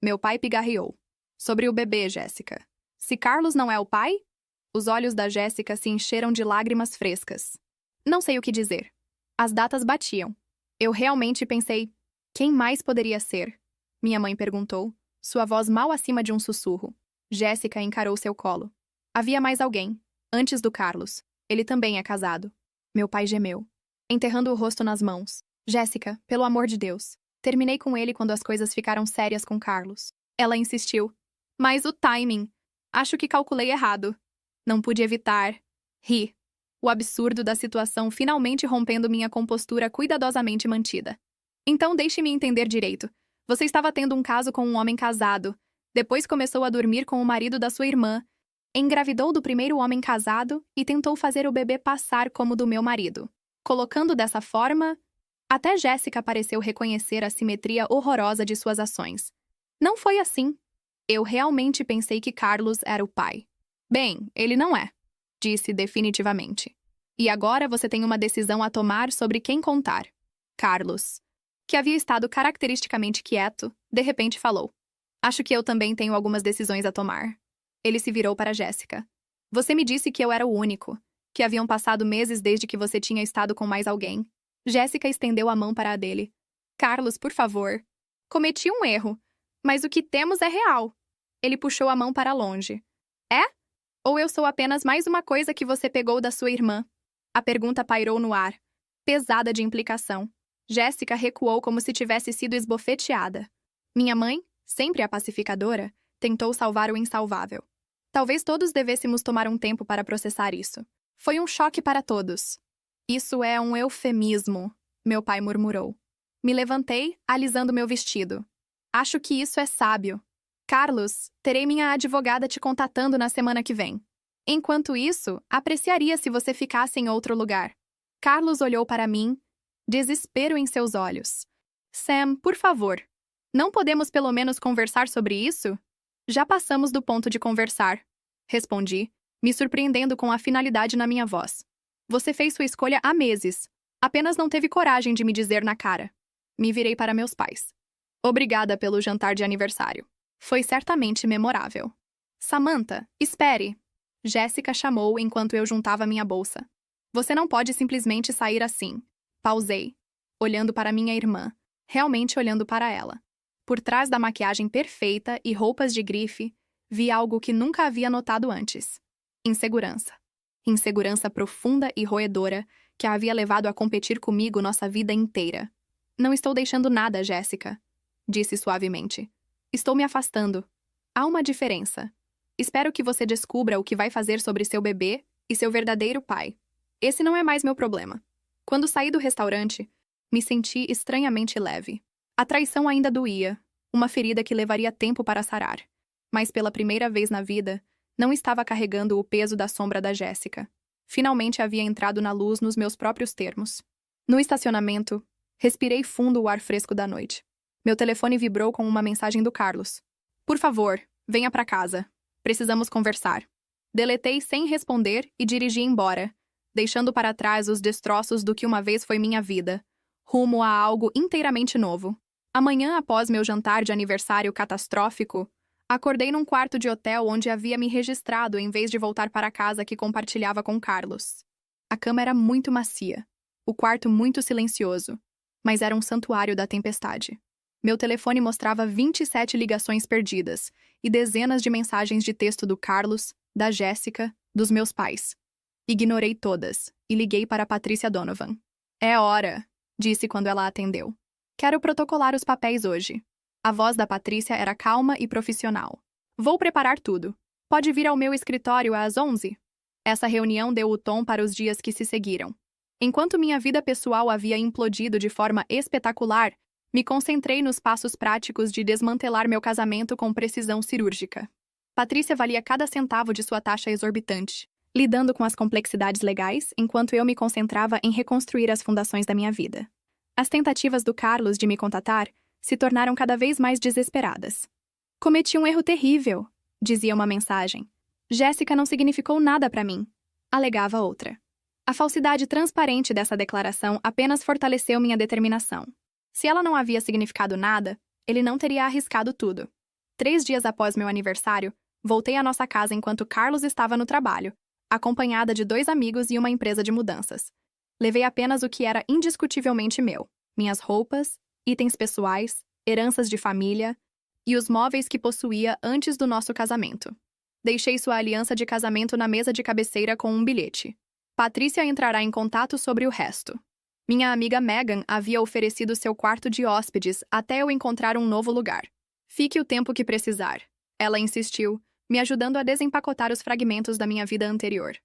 Meu pai pigarreou. Sobre o bebê, Jéssica. Se Carlos não é o pai? Os olhos da Jéssica se encheram de lágrimas frescas. Não sei o que dizer. As datas batiam. Eu realmente pensei, quem mais poderia ser? Minha mãe perguntou, sua voz mal acima de um sussurro. Jéssica encarou seu colo. Havia mais alguém, antes do Carlos. Ele também é casado. Meu pai gemeu, enterrando o rosto nas mãos. Jéssica, pelo amor de Deus. Terminei com ele quando as coisas ficaram sérias com Carlos. Ela insistiu. Mas o timing. Acho que calculei errado. Não pude evitar. Ri. O absurdo da situação finalmente rompendo minha compostura cuidadosamente mantida. Então deixe-me entender direito. Você estava tendo um caso com um homem casado. Depois começou a dormir com o marido da sua irmã. Engravidou do primeiro homem casado e tentou fazer o bebê passar como do meu marido. Colocando dessa forma, até Jéssica pareceu reconhecer a simetria horrorosa de suas ações. Não foi assim. Eu realmente pensei que Carlos era o pai. Bem, ele não é, disse definitivamente. E agora você tem uma decisão a tomar sobre quem contar. Carlos, que havia estado caracteristicamente quieto, de repente falou. Acho que eu também tenho algumas decisões a tomar. Ele se virou para Jéssica. Você me disse que eu era o único, que haviam passado meses desde que você tinha estado com mais alguém. Jéssica estendeu a mão para a dele. Carlos, por favor. Cometi um erro, mas o que temos é real. Ele puxou a mão para longe. É? Ou eu sou apenas mais uma coisa que você pegou da sua irmã? A pergunta pairou no ar, pesada de implicação. Jéssica recuou como se tivesse sido esbofeteada. Minha mãe, sempre a pacificadora, tentou salvar o insalvável. Talvez todos devêssemos tomar um tempo para processar isso. Foi um choque para todos. Isso é um eufemismo, meu pai murmurou. Me levantei, alisando meu vestido. Acho que isso é sábio. Carlos, terei minha advogada te contatando na semana que vem. Enquanto isso, apreciaria se você ficasse em outro lugar. Carlos olhou para mim, desespero em seus olhos. Sam, por favor, não podemos pelo menos conversar sobre isso? Já passamos do ponto de conversar, respondi, me surpreendendo com a finalidade na minha voz. Você fez sua escolha há meses. Apenas não teve coragem de me dizer na cara. Me virei para meus pais. Obrigada pelo jantar de aniversário. Foi certamente memorável. Samantha, espere! Jéssica chamou enquanto eu juntava minha bolsa. Você não pode simplesmente sair assim. Pausei, olhando para minha irmã, realmente olhando para ela. Por trás da maquiagem perfeita e roupas de grife, vi algo que nunca havia notado antes. Insegurança. Insegurança profunda e roedora que a havia levado a competir comigo nossa vida inteira. Não estou deixando nada, Jéssica, disse suavemente. Estou me afastando. Há uma diferença. Espero que você descubra o que vai fazer sobre seu bebê e seu verdadeiro pai. Esse não é mais meu problema. Quando saí do restaurante, me senti estranhamente leve. A traição ainda doía, uma ferida que levaria tempo para sarar. Mas pela primeira vez na vida, não estava carregando o peso da sombra da Jéssica. Finalmente havia entrado na luz nos meus próprios termos. No estacionamento, respirei fundo o ar fresco da noite. Meu telefone vibrou com uma mensagem do Carlos. Por favor, venha para casa. Precisamos conversar. Deletei sem responder e dirigi embora, deixando para trás os destroços do que uma vez foi minha vida, rumo a algo inteiramente novo. Amanhã, após meu jantar de aniversário catastrófico, acordei num quarto de hotel onde havia me registrado em vez de voltar para a casa que compartilhava com Carlos. A cama era muito macia, o quarto muito silencioso, mas era um santuário da tempestade. Meu telefone mostrava 27 ligações perdidas e dezenas de mensagens de texto do Carlos, da Jéssica, dos meus pais. Ignorei todas e liguei para Patrícia Donovan. É hora, disse quando ela atendeu. Quero protocolar os papéis hoje. A voz da Patrícia era calma e profissional. Vou preparar tudo. Pode vir ao meu escritório às 11? Essa reunião deu o tom para os dias que se seguiram. Enquanto minha vida pessoal havia implodido de forma espetacular, me concentrei nos passos práticos de desmantelar meu casamento com precisão cirúrgica. Patrícia valia cada centavo de sua taxa exorbitante, lidando com as complexidades legais enquanto eu me concentrava em reconstruir as fundações da minha vida. As tentativas do Carlos de me contatar se tornaram cada vez mais desesperadas. Cometi um erro terrível, dizia uma mensagem. Jéssica não significou nada para mim, alegava outra. A falsidade transparente dessa declaração apenas fortaleceu minha determinação. Se ela não havia significado nada, ele não teria arriscado tudo. 3 dias após meu aniversário, voltei à nossa casa enquanto Carlos estava no trabalho, acompanhada de 2 amigos e uma empresa de mudanças. Levei apenas o que era indiscutivelmente meu: minhas roupas, itens pessoais, heranças de família e os móveis que possuía antes do nosso casamento. Deixei sua aliança de casamento na mesa de cabeceira com um bilhete. Patrícia entrará em contato sobre o resto. Minha amiga Megan havia oferecido seu quarto de hóspedes até eu encontrar um novo lugar. Fique o tempo que precisar. Ela insistiu, me ajudando a desempacotar os fragmentos da minha vida anterior.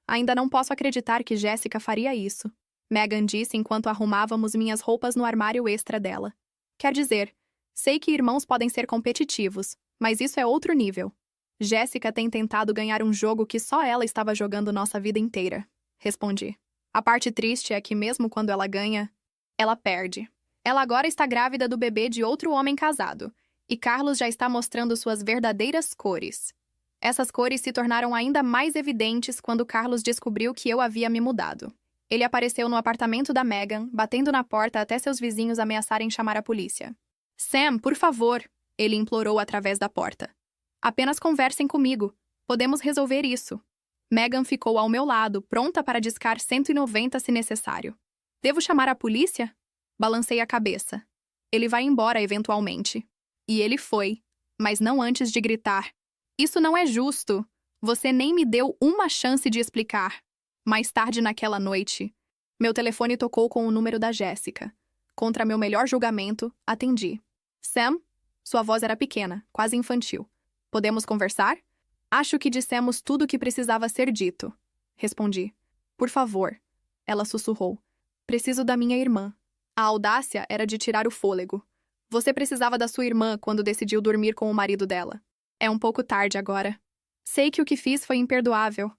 Ainda não posso acreditar que Jéssica faria isso, Megan disse enquanto arrumávamos minhas roupas no armário extra dela. Quer dizer, sei que irmãos podem ser competitivos, mas isso é outro nível. Jéssica tem tentado ganhar um jogo que só ela estava jogando nossa vida inteira, respondi. A parte triste é que mesmo quando ela ganha, ela perde. Ela agora está grávida do bebê de outro homem casado, e Carlos já está mostrando suas verdadeiras cores. Essas cores se tornaram ainda mais evidentes quando Carlos descobriu que eu havia me mudado. Ele apareceu no apartamento da Megan, batendo na porta até seus vizinhos ameaçarem chamar a polícia. Sam, por favor, ele implorou através da porta. Apenas conversem comigo. Podemos resolver isso. Megan ficou ao meu lado, pronta para discar 190 se necessário. Devo chamar a polícia? Balancei a cabeça. Ele vai embora eventualmente. E ele foi, mas não antes de gritar. Isso não é justo. Você nem me deu uma chance de explicar. Mais tarde naquela noite, meu telefone tocou com o número da Jéssica. Contra meu melhor julgamento, atendi. Sam? Sua voz era pequena, quase infantil. Podemos conversar? Acho que dissemos tudo o que precisava ser dito. Respondi. Por favor. Ela sussurrou. Preciso da minha irmã. A audácia era de tirar o fôlego. Você precisava da sua irmã quando decidiu dormir com o marido dela. É um pouco tarde agora. Sei que o que fiz foi imperdoável.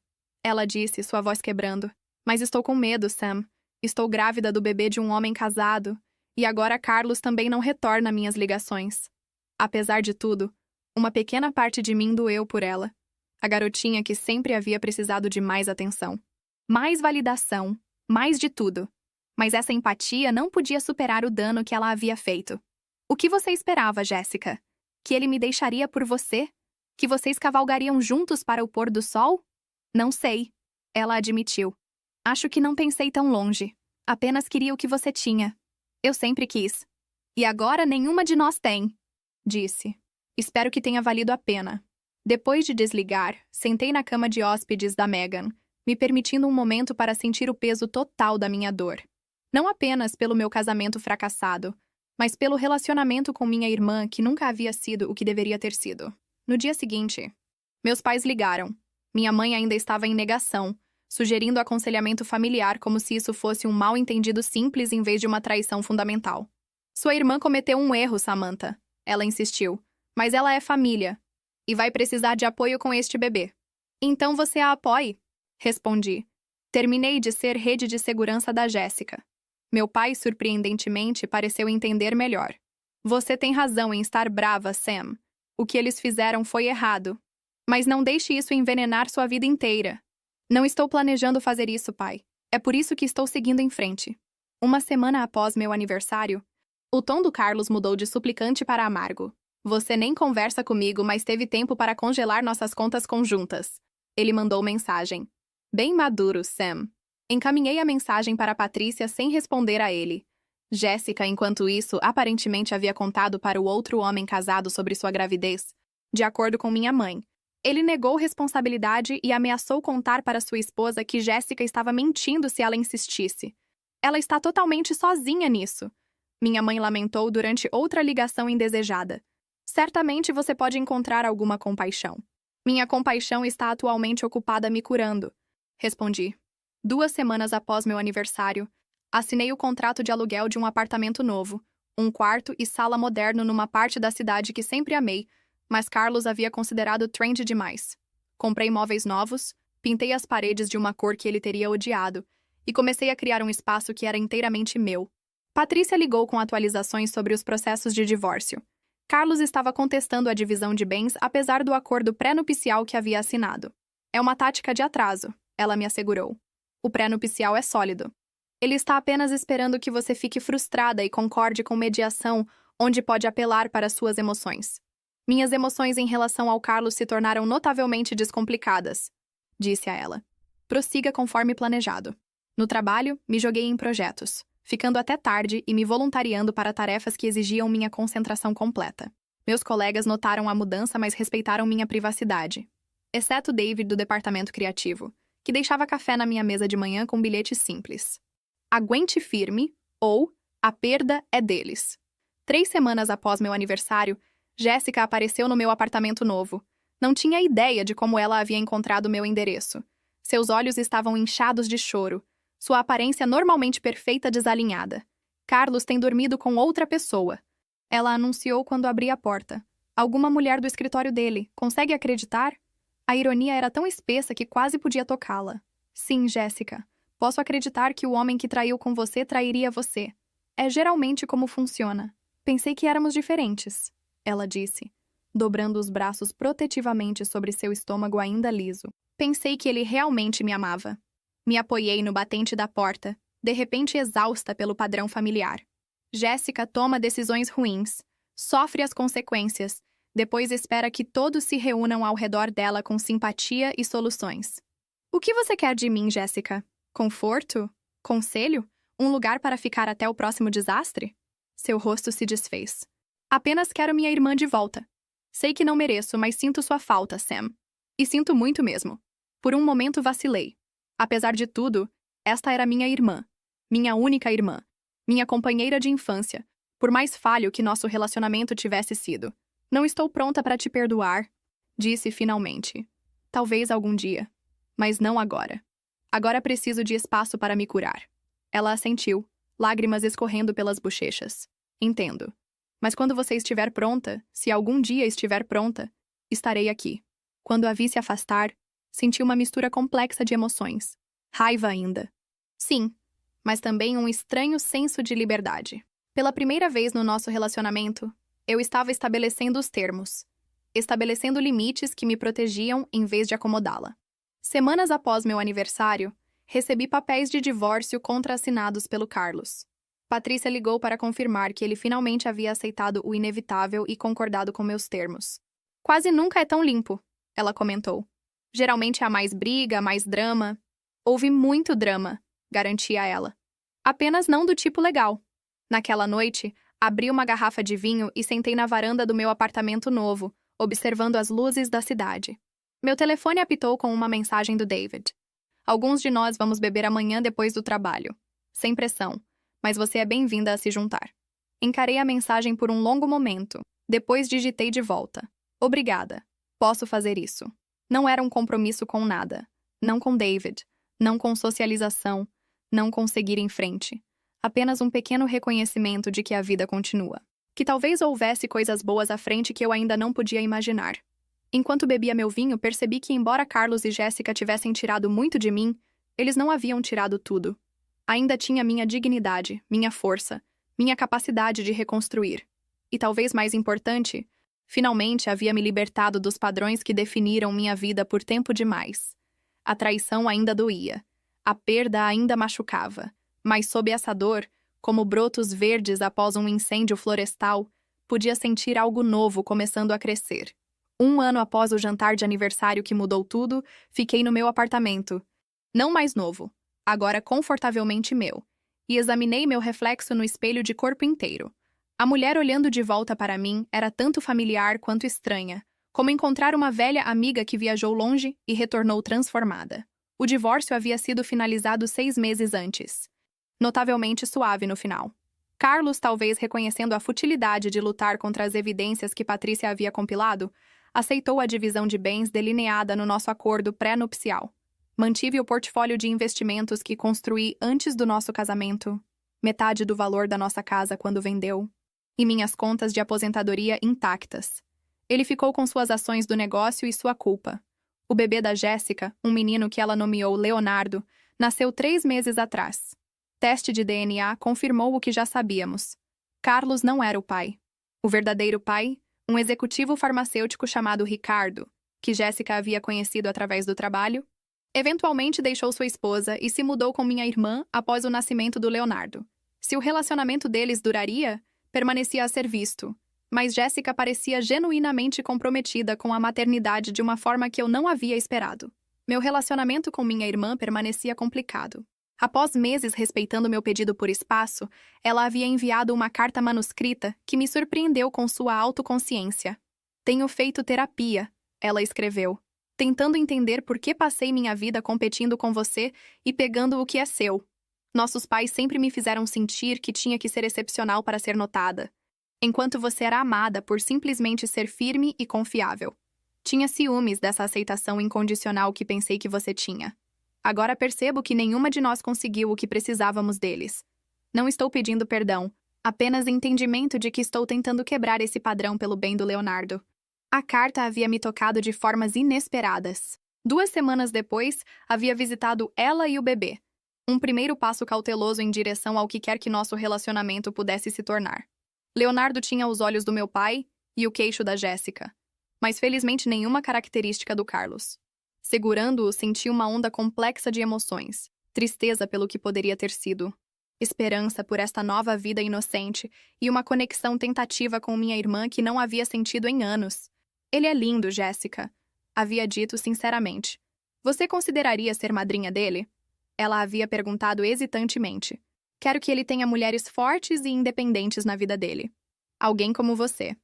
Ela disse, sua voz quebrando. Mas estou com medo, Sam. Estou grávida do bebê de um homem casado. E agora Carlos também não retorna minhas ligações. Apesar de tudo, uma pequena parte de mim doeu por ela. A garotinha que sempre havia precisado de mais atenção. Mais validação. Mais de tudo. Mas essa empatia não podia superar o dano que ela havia feito. O que você esperava, Jéssica? Que ele me deixaria por você? Que vocês cavalgariam juntos para o pôr do sol? Não sei. Ela admitiu. Acho que não pensei tão longe. Apenas queria o que você tinha. Eu sempre quis. E agora nenhuma de nós tem. Disse. Espero que tenha valido a pena. Depois de desligar, sentei na cama de hóspedes da Megan, me permitindo um momento para sentir o peso total da minha dor. Não apenas pelo meu casamento fracassado, mas pelo relacionamento com minha irmã que nunca havia sido o que deveria ter sido. No dia seguinte, Meus pais ligaram. Minha mãe ainda estava em negação, sugerindo aconselhamento familiar como se isso fosse um mal-entendido simples em vez de uma traição fundamental. Sua irmã cometeu um erro, Samantha. Ela insistiu. Mas ela é família. E vai precisar de apoio com este bebê. Então você a apoie? Respondi. Terminei de ser rede de segurança da Jéssica. Meu pai, surpreendentemente, pareceu entender melhor. Você tem razão em estar brava, Sam. O que eles fizeram foi errado. Mas não deixe isso envenenar sua vida inteira. Não estou planejando fazer isso, pai. É por isso que estou seguindo em frente. Uma semana após meu aniversário, o tom do Carlos mudou de suplicante para amargo. Você nem conversa comigo, mas teve tempo para congelar nossas contas conjuntas. Ele mandou mensagem. Bem maduro, Sam. Encaminhei a mensagem para Patrícia sem responder a ele. Jéssica, enquanto isso, aparentemente havia contado para o outro homem casado sobre sua gravidez. De acordo com minha mãe, ele negou responsabilidade e ameaçou contar para sua esposa que Jéssica estava mentindo se ela insistisse. Ela está totalmente sozinha nisso. Minha mãe lamentou durante outra ligação indesejada. Certamente você pode encontrar alguma compaixão. Minha compaixão está atualmente ocupada me curando. Respondi. 2 semanas após meu aniversário, assinei o contrato de aluguel de um apartamento novo, um quarto e sala moderno numa parte da cidade que sempre amei, mas Carlos havia considerado trendy demais. Comprei móveis novos, pintei as paredes de uma cor que ele teria odiado e comecei a criar um espaço que era inteiramente meu. Patrícia ligou com atualizações sobre os processos de divórcio. Carlos estava contestando a divisão de bens apesar do acordo pré-nupcial que havia assinado. É uma tática de atraso, ela me assegurou. O pré-nupcial é sólido. Ele está apenas esperando que você fique frustrada e concorde com mediação, onde pode apelar para suas emoções. Minhas emoções em relação ao Carlos se tornaram notavelmente descomplicadas, disse a ela. Prossiga conforme planejado. No trabalho, me joguei em projetos, ficando até tarde e me voluntariando para tarefas que exigiam minha concentração completa. Meus colegas notaram a mudança, mas respeitaram minha privacidade. Exceto David do departamento criativo, que deixava café na minha mesa de manhã com um bilhete simples. Aguente firme, ou a perda é deles. 3 semanas após meu aniversário, Jéssica apareceu no meu apartamento novo. Não tinha ideia de como ela havia encontrado meu endereço. Seus olhos estavam inchados de choro. Sua aparência normalmente perfeita desalinhada. Carlos tem dormido com outra pessoa. Ela anunciou quando abri a porta. Alguma mulher do escritório dele. Consegue acreditar? A ironia era tão espessa que quase podia tocá-la. Sim, Jéssica. Posso acreditar que o homem que traiu com você trairia você. É geralmente como funciona. Pensei que éramos diferentes, ela disse, dobrando os braços protetivamente sobre seu estômago ainda liso. Pensei que ele realmente me amava. Me apoiei no batente da porta, de repente exausta pelo padrão familiar. Jéssica toma decisões ruins, sofre as consequências, depois espera que todos se reúnam ao redor dela com simpatia e soluções. O que você quer de mim, Jéssica? Conforto? Conselho? Um lugar para ficar até o próximo desastre? Seu rosto se desfez. Apenas quero minha irmã de volta. Sei que não mereço, mas sinto sua falta, Sam. E sinto muito mesmo. Por um momento vacilei. Apesar de tudo, esta era minha irmã. Minha única irmã. Minha companheira de infância. Por mais falho que nosso relacionamento tivesse sido. Não estou pronta para te perdoar, disse finalmente. Talvez algum dia. Mas não agora. Agora preciso de espaço para me curar. Ela assentiu, lágrimas escorrendo pelas bochechas. Entendo. Mas quando você estiver pronta, se algum dia estiver pronta, estarei aqui. Quando a vi se afastar, senti uma mistura complexa de emoções. Raiva ainda. Sim, mas também um estranho senso de liberdade. Pela primeira vez no nosso relacionamento, eu estava estabelecendo os termos. Estabelecendo limites que me protegiam em vez de acomodá-la. Semanas após meu aniversário, recebi papéis de divórcio contra-assinados pelo Carlos. Patrícia ligou para confirmar que ele finalmente havia aceitado o inevitável e concordado com meus termos. Quase nunca é tão limpo, ela comentou. Geralmente há mais briga, mais drama. Houve muito drama, garantia ela. Apenas não do tipo legal. Naquela noite, abri uma garrafa de vinho e sentei na varanda do meu apartamento novo, observando as luzes da cidade. Meu telefone apitou com uma mensagem do David. Alguns de nós vamos beber amanhã depois do trabalho. Sem pressão, mas você é bem-vinda a se juntar. Encarei a mensagem por um longo momento. Depois digitei de volta. Obrigada. Posso fazer isso. Não era um compromisso com nada. Não com David. Não com socialização. Não com seguir em frente. Apenas um pequeno reconhecimento de que a vida continua. Que talvez houvesse coisas boas à frente que eu ainda não podia imaginar. Enquanto bebia meu vinho, percebi que, embora Carlos e Jéssica tivessem tirado muito de mim, eles não haviam tirado tudo. Ainda tinha minha dignidade, minha força, minha capacidade de reconstruir. E talvez mais importante, finalmente havia me libertado dos padrões que definiram minha vida por tempo demais. A traição ainda doía. A perda ainda machucava. Mas sob essa dor, como brotos verdes após um incêndio florestal, podia sentir algo novo começando a crescer. 1 ano após o jantar de aniversário que mudou tudo, fiquei no meu apartamento. Não mais novo, agora confortavelmente meu. E examinei meu reflexo no espelho de corpo inteiro. A mulher olhando de volta para mim era tanto familiar quanto estranha, como encontrar uma velha amiga que viajou longe e retornou transformada. O divórcio havia sido finalizado 6 meses antes. Notavelmente suave no final. Carlos, talvez reconhecendo a futilidade de lutar contra as evidências que Patrícia havia compilado, aceitou a divisão de bens delineada no nosso acordo pré-nupcial. Mantive o portfólio de investimentos que construí antes do nosso casamento, metade do valor da nossa casa quando vendeu, e minhas contas de aposentadoria intactas. Ele ficou com suas ações do negócio e sua culpa. O bebê da Jéssica, um menino que ela nomeou Leonardo, nasceu 3 meses atrás. Teste de DNA confirmou o que já sabíamos. Carlos não era o pai. O verdadeiro pai, um executivo farmacêutico chamado Ricardo, que Jéssica havia conhecido através do trabalho, eventualmente deixou sua esposa e se mudou com minha irmã após o nascimento do Leonardo. Se o relacionamento deles duraria, permanecia a ser visto, mas Jéssica parecia genuinamente comprometida com a maternidade de uma forma que eu não havia esperado. Meu relacionamento com minha irmã permanecia complicado. Após meses respeitando meu pedido por espaço, ela havia enviado uma carta manuscrita que me surpreendeu com sua autoconsciência. "Tenho feito terapia", ela escreveu, "tentando entender por que passei minha vida competindo com você e pegando o que é seu. Nossos pais sempre me fizeram sentir que tinha que ser excepcional para ser notada, enquanto você era amada por simplesmente ser firme e confiável. Tinha ciúmes dessa aceitação incondicional que pensei que você tinha. Agora percebo que nenhuma de nós conseguiu o que precisávamos deles. Não estou pedindo perdão, apenas entendimento de que estou tentando quebrar esse padrão pelo bem do Leonardo." A carta havia me tocado de formas inesperadas. 2 semanas depois, havia visitado ela e o bebê. Um primeiro passo cauteloso em direção ao que quer que nosso relacionamento pudesse se tornar. Leonardo tinha os olhos do meu pai e o queixo da Jéssica, mas felizmente nenhuma característica do Carlos. Segurando-o, senti uma onda complexa de emoções. Tristeza pelo que poderia ter sido. Esperança por esta nova vida inocente e uma conexão tentativa com minha irmã que não havia sentido em anos. "Ele é lindo, Jéssica", havia dito sinceramente. "Você consideraria ser madrinha dele?" Ela havia perguntado hesitantemente. "Quero que ele tenha mulheres fortes e independentes na vida dele. Alguém como você",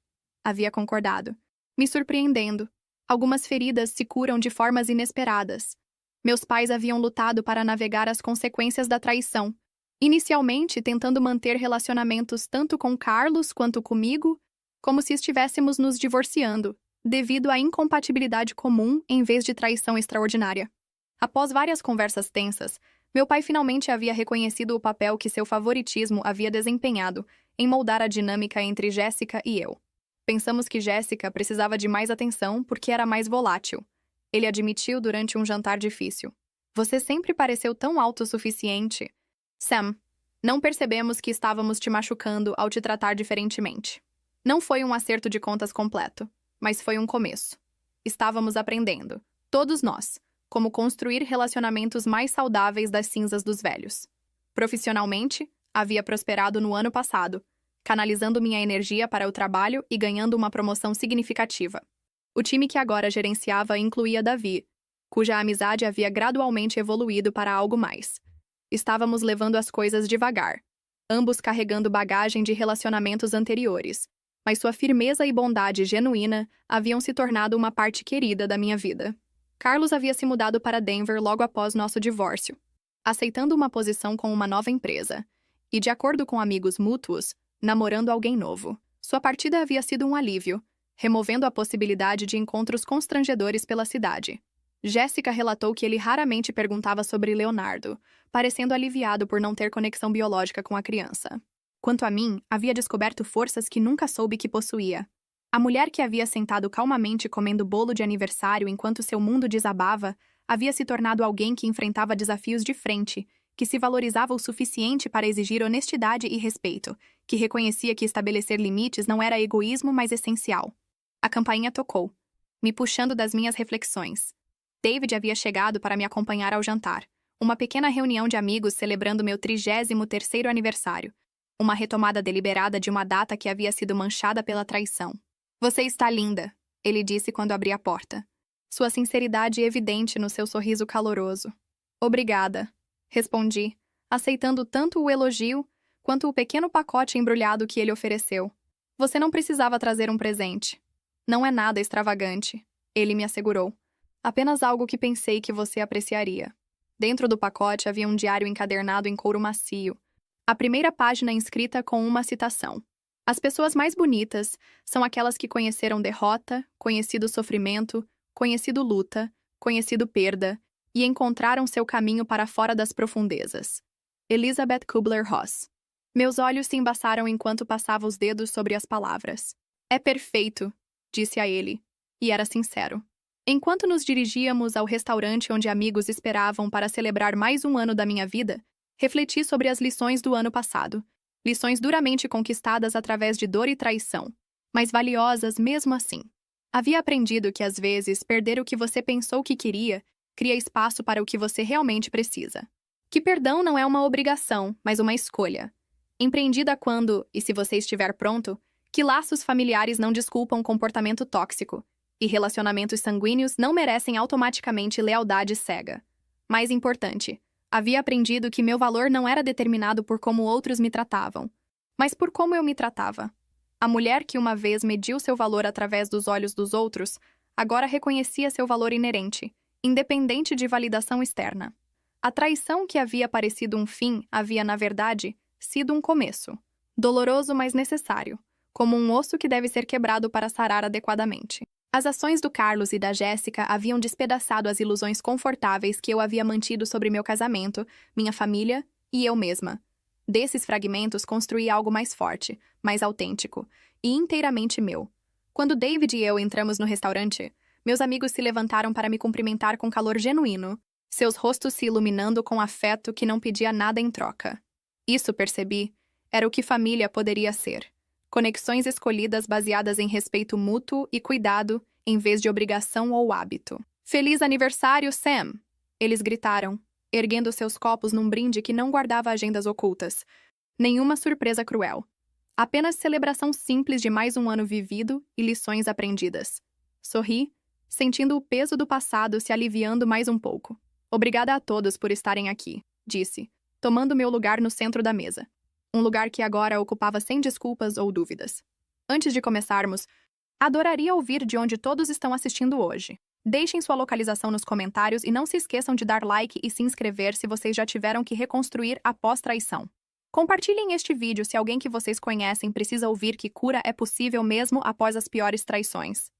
havia concordado, me surpreendendo. Algumas feridas se curam de formas inesperadas. Meus pais haviam lutado para navegar as consequências da traição, inicialmente tentando manter relacionamentos tanto com Carlos quanto comigo, como se estivéssemos nos divorciando, devido à incompatibilidade comum em vez de traição extraordinária. Após várias conversas tensas, meu pai finalmente havia reconhecido o papel que seu favoritismo havia desempenhado em moldar a dinâmica entre Jéssica e eu. Pensamos que Jéssica precisava de mais atenção porque era mais volátil. Ele admitiu durante um jantar difícil. "Você sempre pareceu tão autossuficiente." "Sam, não percebemos que estávamos te machucando ao te tratar diferentemente. Não foi um acerto de contas completo, mas foi um começo. Estávamos aprendendo, todos nós, como construir relacionamentos mais saudáveis das cinzas dos velhos. Profissionalmente, havia prosperado no ano passado, canalizando minha energia para o trabalho e ganhando uma promoção significativa. O time que agora gerenciava incluía Davi, cuja amizade havia gradualmente evoluído para algo mais. Estávamos levando as coisas devagar, ambos carregando bagagem de relacionamentos anteriores, mas sua firmeza e bondade genuína haviam se tornado uma parte querida da minha vida. Carlos havia se mudado para Denver logo após nosso divórcio, aceitando uma posição com uma nova empresa, e, de acordo com amigos mútuos, namorando alguém novo. Sua partida havia sido um alívio, removendo a possibilidade de encontros constrangedores pela cidade. Jéssica relatou que ele raramente perguntava sobre Leonardo, parecendo aliviado por não ter conexão biológica com a criança. Quanto a mim, havia descoberto forças que nunca soube que possuía. A mulher que havia sentado calmamente comendo bolo de aniversário enquanto seu mundo desabava, havia se tornado alguém que enfrentava desafios de frente, que se valorizava o suficiente para exigir honestidade e respeito, que reconhecia que estabelecer limites não era egoísmo, mas essencial. A campainha tocou, me puxando das minhas reflexões. David havia chegado para me acompanhar ao jantar, uma pequena reunião de amigos celebrando meu 33º aniversário, uma retomada deliberada de uma data que havia sido manchada pela traição. "Você está linda", ele disse quando abri a porta. Sua sinceridade evidente no seu sorriso caloroso. "Obrigada", respondi, aceitando tanto o elogio quanto o pequeno pacote embrulhado que ele ofereceu. "Você não precisava trazer um presente. Não é nada extravagante", ele me assegurou. "Apenas algo que pensei que você apreciaria." Dentro do pacote havia um diário encadernado em couro macio. A primeira página inscrita com uma citação. "As pessoas mais bonitas são aquelas que conheceram derrota, conhecido sofrimento, conhecido luta, conhecido perda, e encontraram seu caminho para fora das profundezas." Elizabeth Kubler-Ross. Meus olhos se embaçaram enquanto passava os dedos sobre as palavras. "É perfeito", disse a ele, e era sincero. Enquanto nos dirigíamos ao restaurante onde amigos esperavam para celebrar mais um ano da minha vida, refleti sobre as lições do ano passado. Lições duramente conquistadas através de dor e traição, mas valiosas mesmo assim. Havia aprendido que, às vezes, perder o que você pensou que queria cria espaço para o que você realmente precisa. Que perdão não é uma obrigação, mas uma escolha. Empreendida quando, e se você estiver pronto, que laços familiares não desculpam comportamento tóxico, e relacionamentos sanguíneos não merecem automaticamente lealdade cega. Mais importante, havia aprendido que meu valor não era determinado por como outros me tratavam, mas por como eu me tratava. A mulher que uma vez mediu seu valor através dos olhos dos outros, agora reconhecia seu valor inerente, independente de validação externa. A traição que havia parecido um fim havia, na verdade, sido um começo. Doloroso, mas necessário, como um osso que deve ser quebrado para sarar adequadamente. As ações do Carlos e da Jéssica haviam despedaçado as ilusões confortáveis que eu havia mantido sobre meu casamento, minha família e eu mesma. Desses fragmentos construí algo mais forte, mais autêntico e inteiramente meu. Quando David e eu entramos no restaurante, meus amigos se levantaram para me cumprimentar com calor genuíno, seus rostos se iluminando com afeto que não pedia nada em troca. Isso, percebi, era o que família poderia ser. Conexões escolhidas baseadas em respeito mútuo e cuidado, em vez de obrigação ou hábito. "Feliz aniversário, Sam!" Eles gritaram, erguendo seus copos num brinde que não guardava agendas ocultas. Nenhuma surpresa cruel. Apenas celebração simples de mais um ano vivido e lições aprendidas. Sorri, sentindo o peso do passado se aliviando mais um pouco. "Obrigada a todos por estarem aqui", disse, tomando meu lugar no centro da mesa. Um lugar que agora ocupava sem desculpas ou dúvidas. Antes de começarmos, adoraria ouvir de onde todos estão assistindo hoje. Deixem sua localização nos comentários e não se esqueçam de dar like e se inscrever se vocês já tiveram que reconstruir após traição. Compartilhem este vídeo se alguém que vocês conhecem precisa ouvir que cura é possível mesmo após as piores traições.